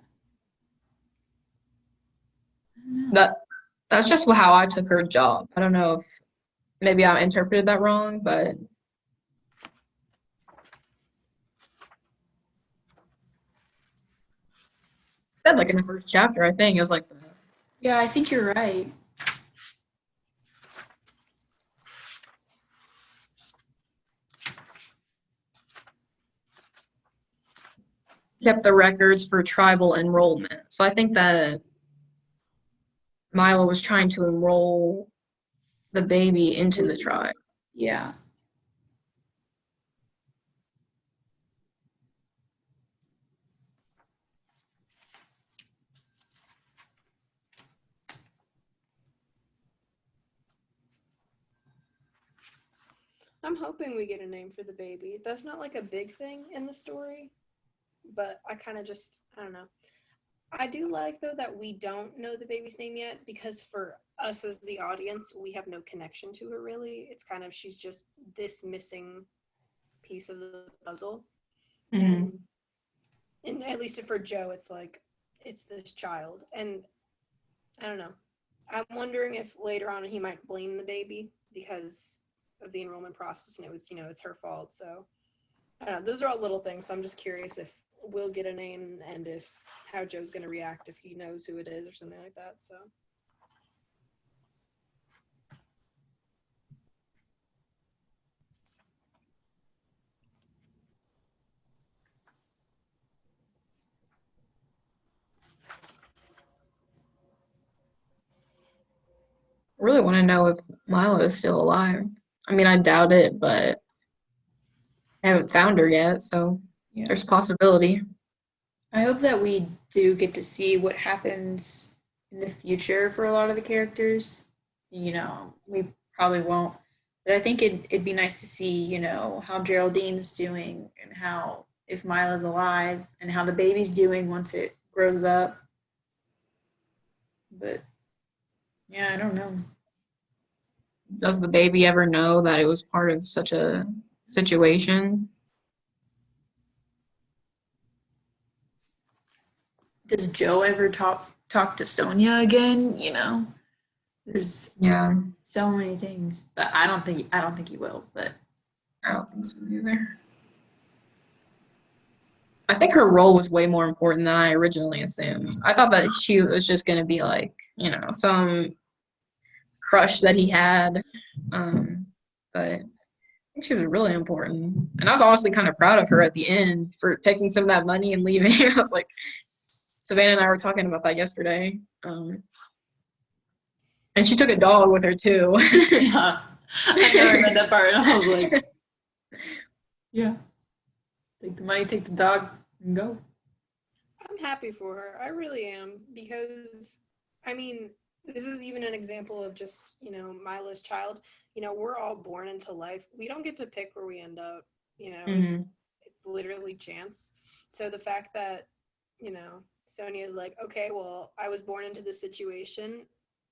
I don't know. That's just how I took her job. I don't know if maybe I interpreted that wrong, but said like in the first chapter, I think it was like Yeah, I think you're right. kept the records for tribal enrollment. So I think that Milo was trying to enroll the baby into the tribe. Yeah. I'm hoping we get a name for the baby. That's not like a big thing in the story, but I kind of just, I don't know. I do like though that we don't know the baby's name yet because for us as the audience, we have no connection to her really. It's kind of she's just this missing piece of the puzzle. Mhm. And at least for Joe, it's like it's this child. And I don't know. I'm wondering if later on he might blame the baby because of the enrollment process and it was, it's her fault. So I don't know. Those are all little things. So I'm just curious if we'll get a name and if how Joe's going to react if he knows who it is or something like that. So I really want to know if Milo is still alive. I mean, I doubt it, but I haven't found her yet, so Yeah. there's a possibility. I hope that we do get to see what happens in the future for a lot of the characters. We probably won't, but I think it'd be nice to see, how Geraldine's doing and how if Mila's alive and how the baby's doing once it grows up. But yeah, I don't know. Does the baby ever know that it was part of such a situation? Does Joe ever talk to Sonia again? There's Yeah, so many things, but I don't think he will. But I don't think so either. I think her role was way more important than I originally assumed. I thought that she was just going to be like, some crush that he had. But I think she was really important. And I was honestly kind of proud of her at the end for taking some of that money and leaving. I was like, Savannah and I were talking about that yesterday. And she took a dog with her too. yeah, I know I read that part and I was like, yeah, take the money, take the dog, and go. I'm happy for her. I really am because, I mean, this is even an example of just, Milo's child. We're all born into life. We don't get to pick where we end up. Mm-hmm. It's literally chance. So the fact that, Sonia is like, okay, well, I was born into this situation,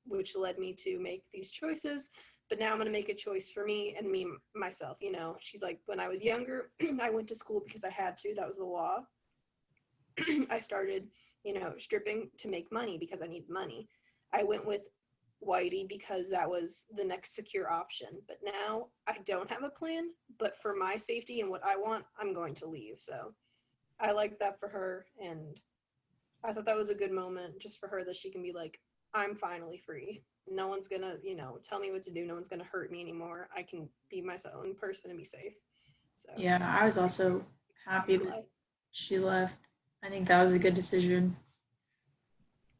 which led me to make these choices. But now I'm going to make a choice for me and me, myself. She's like, when I was younger, I went to school because I had to. That was the law. I started, stripping to make money because I needed money. I went with Whitey because that was the next secure option. But now I don't have a plan, but for my safety and what I want, I'm going to leave. So I like that for her. And I thought that was a good moment just for her that she can be like, I'm finally free. No one's going to, tell me what to do. No one's going to hurt me anymore. I can be my own person and be safe. So Yeah, I was also happy that she left. I think that was a good decision.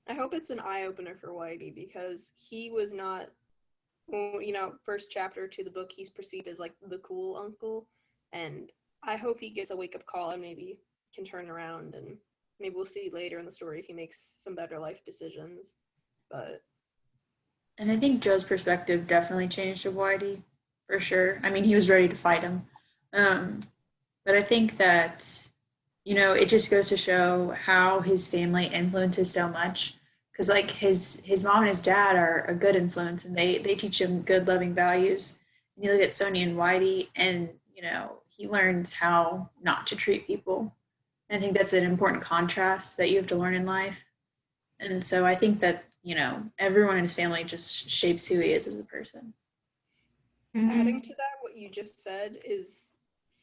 I hope it's an eye opener for Whitey because he was not, first chapter to the book, he's perceived as like the cool uncle. And I hope he gets a wake up call and maybe can turn around and maybe we'll see later in the story if he makes some better life decisions. But And I think Joe's perspective definitely changed to Whitey, for sure. I mean, he was ready to fight him. Um, but I think that, it just goes to show how his family influences so much. Because, like, his mom and his dad are a good influence and they teach him good, loving values. And you look at Sonia and Whitey, and, he learns how not to treat people. And I think that's an important contrast that you have to learn in life. And so I think that, everyone in his family just shapes who he is as a person. adding to that, what you just said is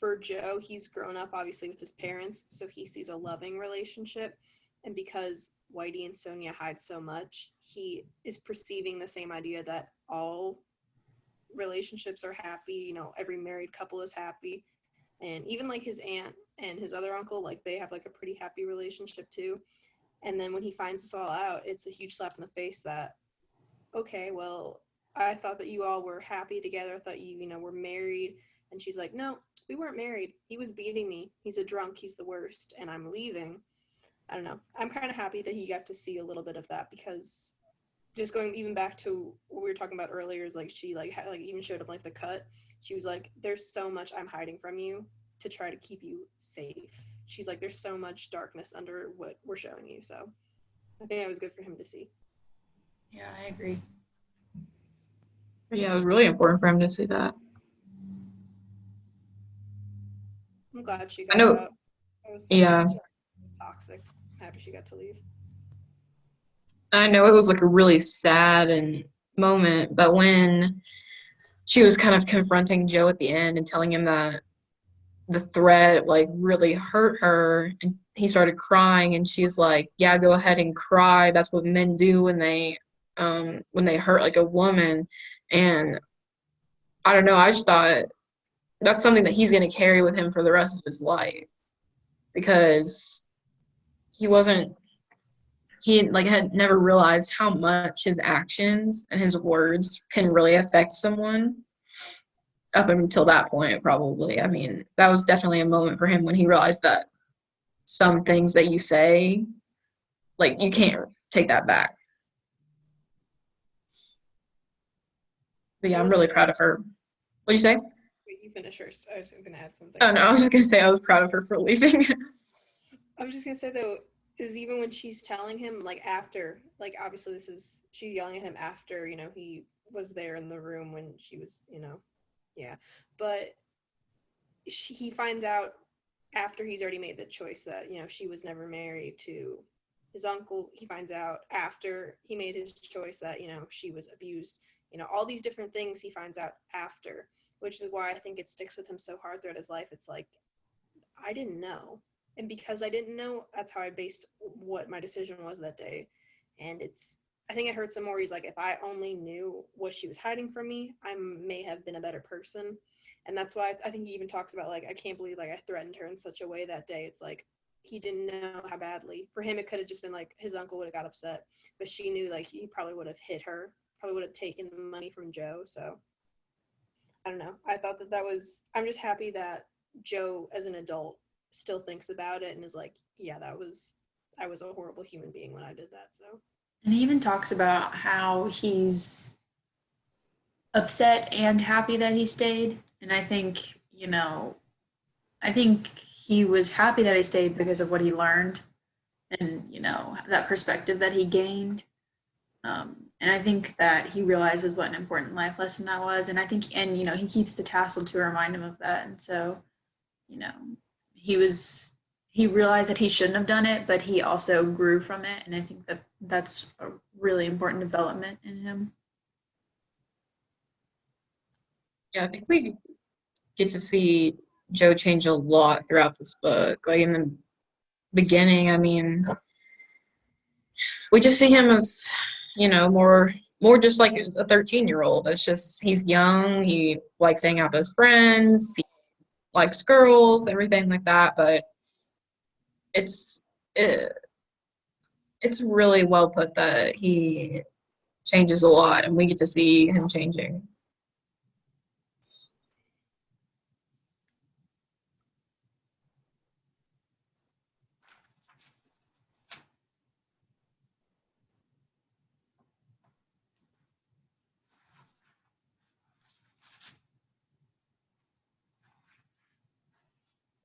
for Joe, he's grown up obviously with his parents, so he sees a loving relationship. And because Whitey and Sonia hide so much, he is perceiving the same idea that all relationships are happy, you know, every married couple is happy. And even like his aunt and his other uncle, like they have like a pretty happy relationship too. And then when he finds this all out, it's a huge slap in the face that, okay, well, I thought that you all were happy together. I thought you know, were married. And she's like, no, we weren't married. He was beating me. He's a drunk. He's the worst. And I'm leaving. I don't know. I'm kind of happy that he got to see a little bit of that, because just going even back to what we were talking about earlier is like she like even showed him like the cut. She was like, there's so much I'm hiding from you to try to keep you safe. She's like, there's so much darkness under what we're showing you. So I think that was good for him to see. Yeah, I agree. Yeah, it was really important for him to see that. I'm glad she I got know. out. It was such Yeah, toxic. I'm happy she got to leave. I know it was like a really sad and moment, but when she was kind of confronting Joe at the end and telling him that the threat like really hurt her, and he started crying, and she's like, yeah, go ahead and cry, that's what men do when they hurt like a woman. And I don't know, I just thought that's something that he's going to carry with him for the rest of his life, because he wasn't he like had never realized how much his actions and his words can really affect someone up until that point, probably. I mean, that was definitely a moment for him when he realized that some things that you say, like, you can't take that back. But yeah, I'm really proud of her. What'd you say? Wait, you finish first. I was going to add something. Oh no, I was just gonna say I was proud of her for leaving. I was just going to say, though, is even when she's telling him, like, after, like, obviously she's yelling at him after, you know, he was there in the room when she was, you know, yeah. But he finds out after he's already made the choice that, you know, she was never married to his uncle. He finds out after he made his choice that, you know, she was abused. You know, all these different things he finds out after, which is why I think it sticks with him so hard throughout his life. It's like, I didn't know. And because I didn't know, that's how I based what my decision was that day. And I think it hurts him more. He's like, if I only knew what she was hiding from me, I may have been a better person. And that's why I think he even talks about, like, I can't believe, like, I threatened her in such a way that day. It's like, he didn't know how badly. For him, it could have just been like his uncle would have got upset, but she knew, like, he probably would have hit her, probably would have taken the money from Joe. So I don't know. I thought that I'm just happy that Joe, as an adult, still thinks about it and is like, yeah, I was a horrible human being when I did that. So And he even talks about how he's upset and happy that he stayed. And I think, you know, I think he was happy that he stayed because of what he learned and, you know, that perspective that he gained. And I think that he realizes what an important life lesson that was. And I think, and, you know, he keeps the tassel to remind him of that. And so, you know, he realized that he shouldn't have done it, but he also grew from it. And I think that that's a really important development in him. Yeah, I think we get to see Joe change a lot throughout this book. Like in the beginning, I mean, we just see him as, you know, more just like a 13-year-old. It's just he's young, he likes hanging out with his friends, he likes girls, everything like that. But it's it's really well put that he changes a lot, and we get to see him changing.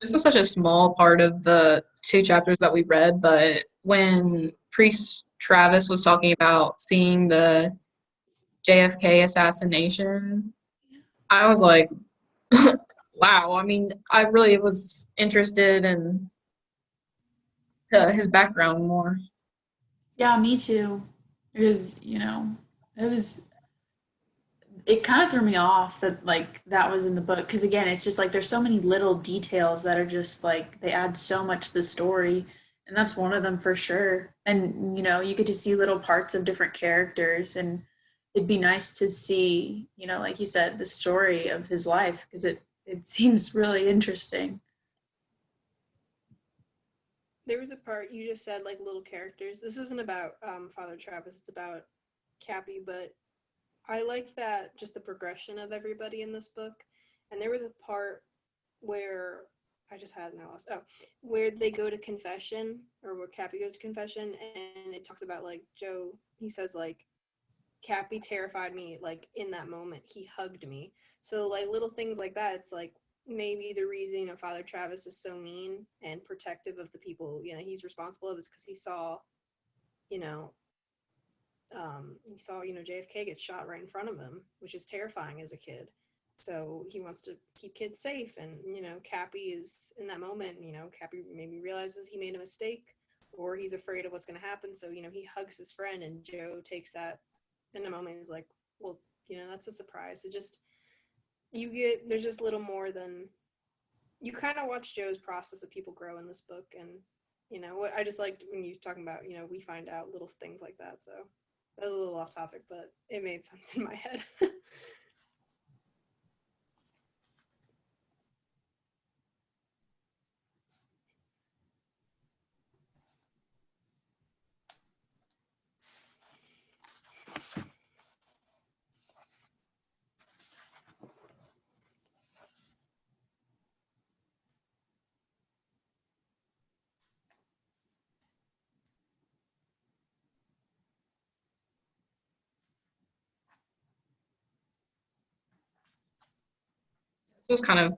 This was such a small part of the 2 chapters that we read, but when Priest Travis was talking about seeing the JFK assassination, I was like, wow. I mean, I really was interested in his background more. Yeah, me too. Because, you know, it kind of threw me off that like that was in the book. Because again, it's just like there's so many little details that are just like they add so much to the story. and that's one of them for sure. And you get to see little parts of different characters, and it'd be nice to see, like you said, the story of his life because it seems really interesting. There was a part you just said, like little characters. This isn't about Father Travis, it's about Cappy, but I like that just the progression of everybody in this book. And there was a part where I just had it now lost. Oh, where they go to confession, or where Cappy goes to confession, and it talks about like Joe. He says like Cappy terrified me. Like in that moment, he hugged me. So like little things like that. It's like maybe the reason Father Travis is so mean and protective of the people he's responsible of is because you know he saw JFK get shot right in front of him, which is terrifying as a kid. So he wants to keep kids safe, and Cappy is in that moment. Cappy maybe realizes he made a mistake, or he's afraid of what's going to happen. So he hugs his friend, and Joe takes that in a moment. He's like, well, that's a surprise. It just there's just little more than you kind of watch Joe's process of people grow in this book, and what I just liked when you talking about we find out little things like that. So that was a little off topic, but it made sense in my head. This was kind of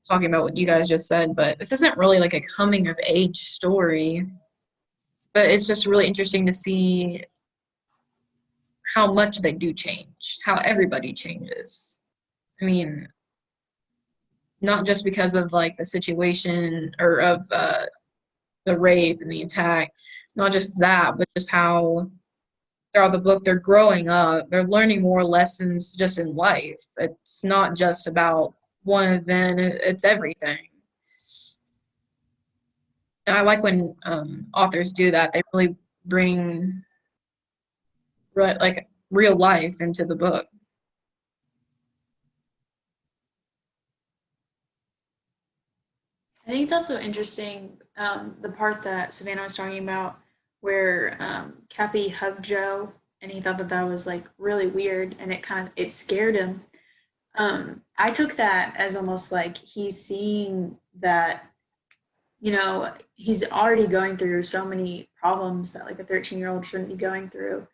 talking about what you guys just said, but this isn't really like a coming of age story. But it's just really interesting to see how much they do change, how everybody changes. I mean, not just because of like the situation or of the rape and the attack, not just that, but just how throughout the book they're growing up, they're learning more lessons just in life. It's not just about one event, it's everything. And I like when authors do that. They really bring like real life into the book. I think it's also interesting, the part that Savannah was talking about where Cappy hugged Joe and he thought that that was like really weird and it scared him. I took that as almost like he's seeing that, he's already going through so many problems that like a 13-year-old shouldn't be going through.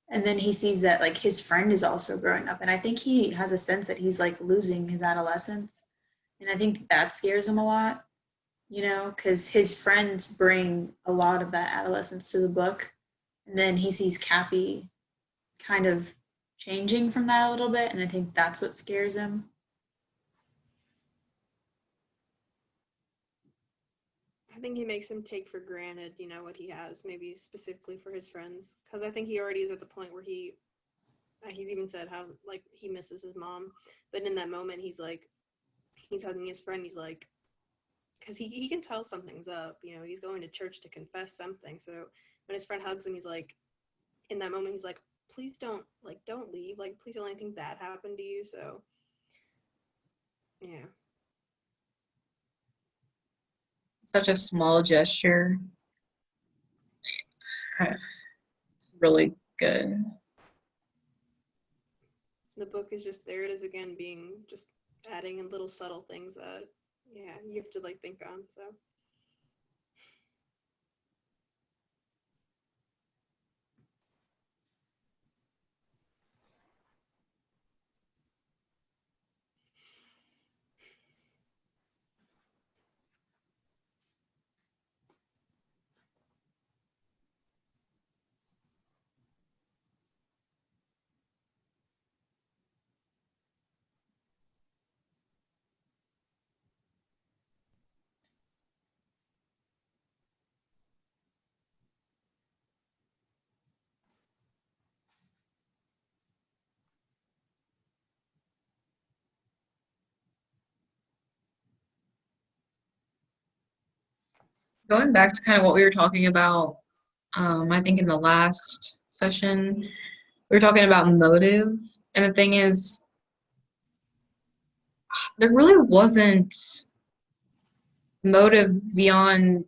And then he sees that like his friend is also growing up. And I think he has a sense that he's like losing his adolescence. And I think that scares him a lot, because his friends bring a lot of that adolescence to the book. And then he sees Cappy kind of changing from that a little bit. And I think that's what scares him. I think he makes him take for granted, what he has, maybe specifically for his friends, because I think he already is at the point where he's even said how like he misses his mom, but in that moment he's hugging his friend. He's like, because he can tell something's up. He's going to church to confess something. So when his friend hugs him, he's like, in that moment, he's like, please don't leave. Like, please don't let anything bad happen to you. So yeah, Such a small gesture. Really good. the book is just there. It is again being just adding in little subtle things that yeah you have to like think on. So Going back to kind of what we were talking about, I think in the last session, we were talking about motive. And the thing is, there really wasn't motive beyond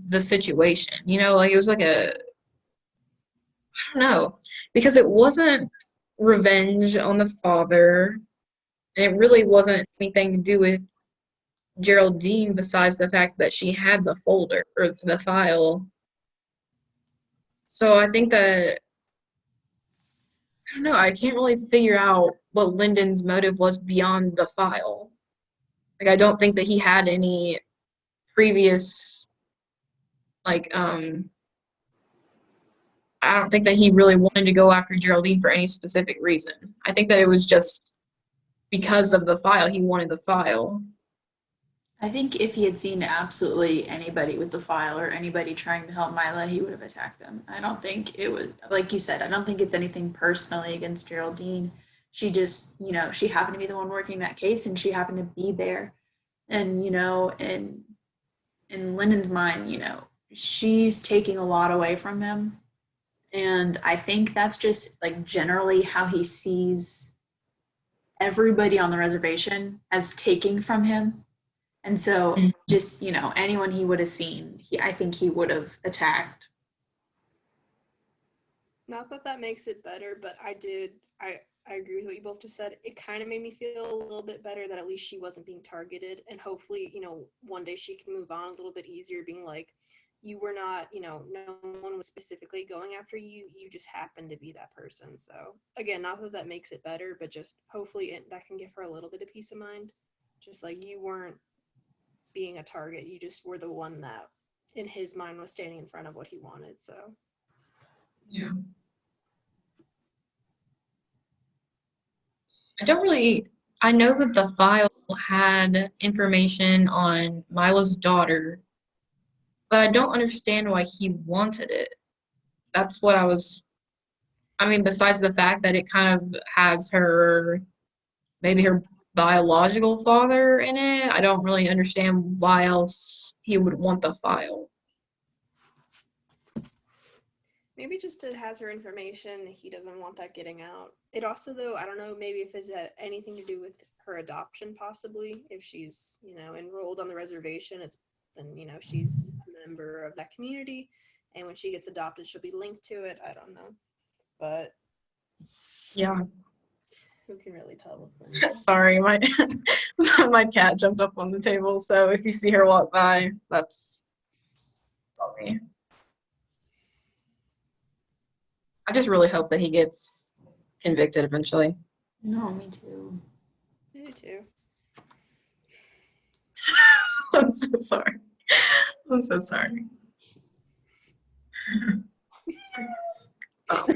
the situation. You know, like it was like I don't know, because it wasn't revenge on the father, and it really wasn't anything to do with Geraldine besides the fact that she had the folder or the file. So I think that, I don't know, I can't really figure out what Lyndon's motive was beyond the file. Like, I don't think that he had any previous, like, I don't think that he really wanted to go after Geraldine for any specific reason. I think that it was just because of the file. He wanted the file. I think if he had seen absolutely anybody with the file or anybody trying to help Mila, he would have attacked them. I don't think it was, like you said, I don't think it's anything personally against Geraldine. She just, she happened to be the one working that case and she happened to be there. And, in Lyndon's mind, she's taking a lot away from him. And I think that's just like generally how he sees everybody on the reservation as taking from him. And so just, anyone he would have seen, I think he would have attacked. Not that that makes it better, but I agree with what you both just said. It kind of made me feel a little bit better that at least she wasn't being targeted, and hopefully, one day she can move on a little bit easier, being like, you were not, no one was specifically going after you. You just happened to be that person. So again, not that that makes it better, but just hopefully that can give her a little bit of peace of mind. Just like you weren't being a target. You just were the one that in his mind was standing in front of what he wanted. So Yeah. I know that the file had information on Mila's daughter, but I don't understand why he wanted it. That's what besides the fact that it kind of has maybe her biological father in it, I don't really understand why else he would want the file. maybe just it has her information. He doesn't want that getting out. It also, though, I don't know, maybe if it's anything to do with her adoption, possibly. If she's, enrolled on the reservation, then, she's a member of that community. And when she gets adopted, she'll be linked to it. I don't know. But Yeah. who can really tell with them? Sorry, my my cat jumped up on the table, so if you see her walk by, that's all me. I just really hope that he gets convicted eventually. No, me too. Me too. I'm so sorry. I'm so sorry. Stop.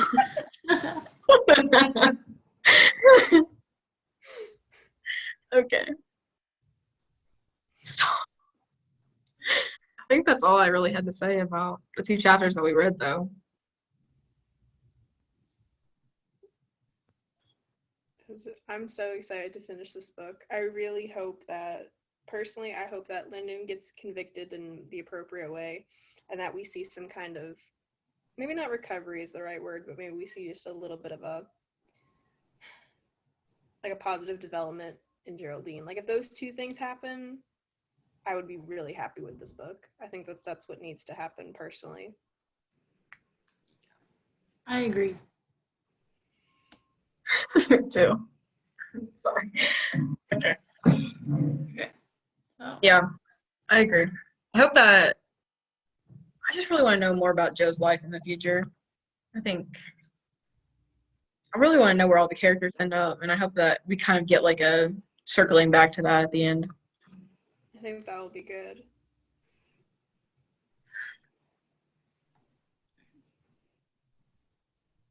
Okay. Stop. I think that's all I really had to say about the 2 chapters that we read, though. I'm so excited to finish this book. I really hope that, personally, I hope that Lyndon gets convicted in the appropriate way and that we see some kind of, maybe not recovery is the right word, but maybe we see just a little bit of a positive development in Geraldine. Like, if those 2 things happen, I would be really happy with this book. I think that that's what needs to happen personally. I agree. Me too. Sorry. Okay. So, Yeah, I agree. I hope that I just really want to know more about Joe's life in the future. I really want to know where all the characters end up, and I hope that we kind of get like a circling back to that at the end. I think that will be good.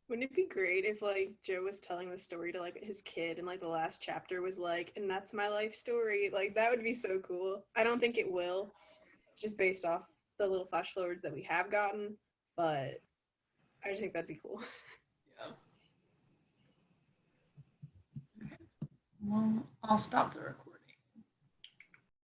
Wouldn't it be great if Joe was telling the story to his kid and the last chapter was and that's my life story? That would be so cool. I don't think it will, just based off the little flash forwards that we have gotten, but I just think that'd be cool. yeah. Okay. Well, I'll stop the recording.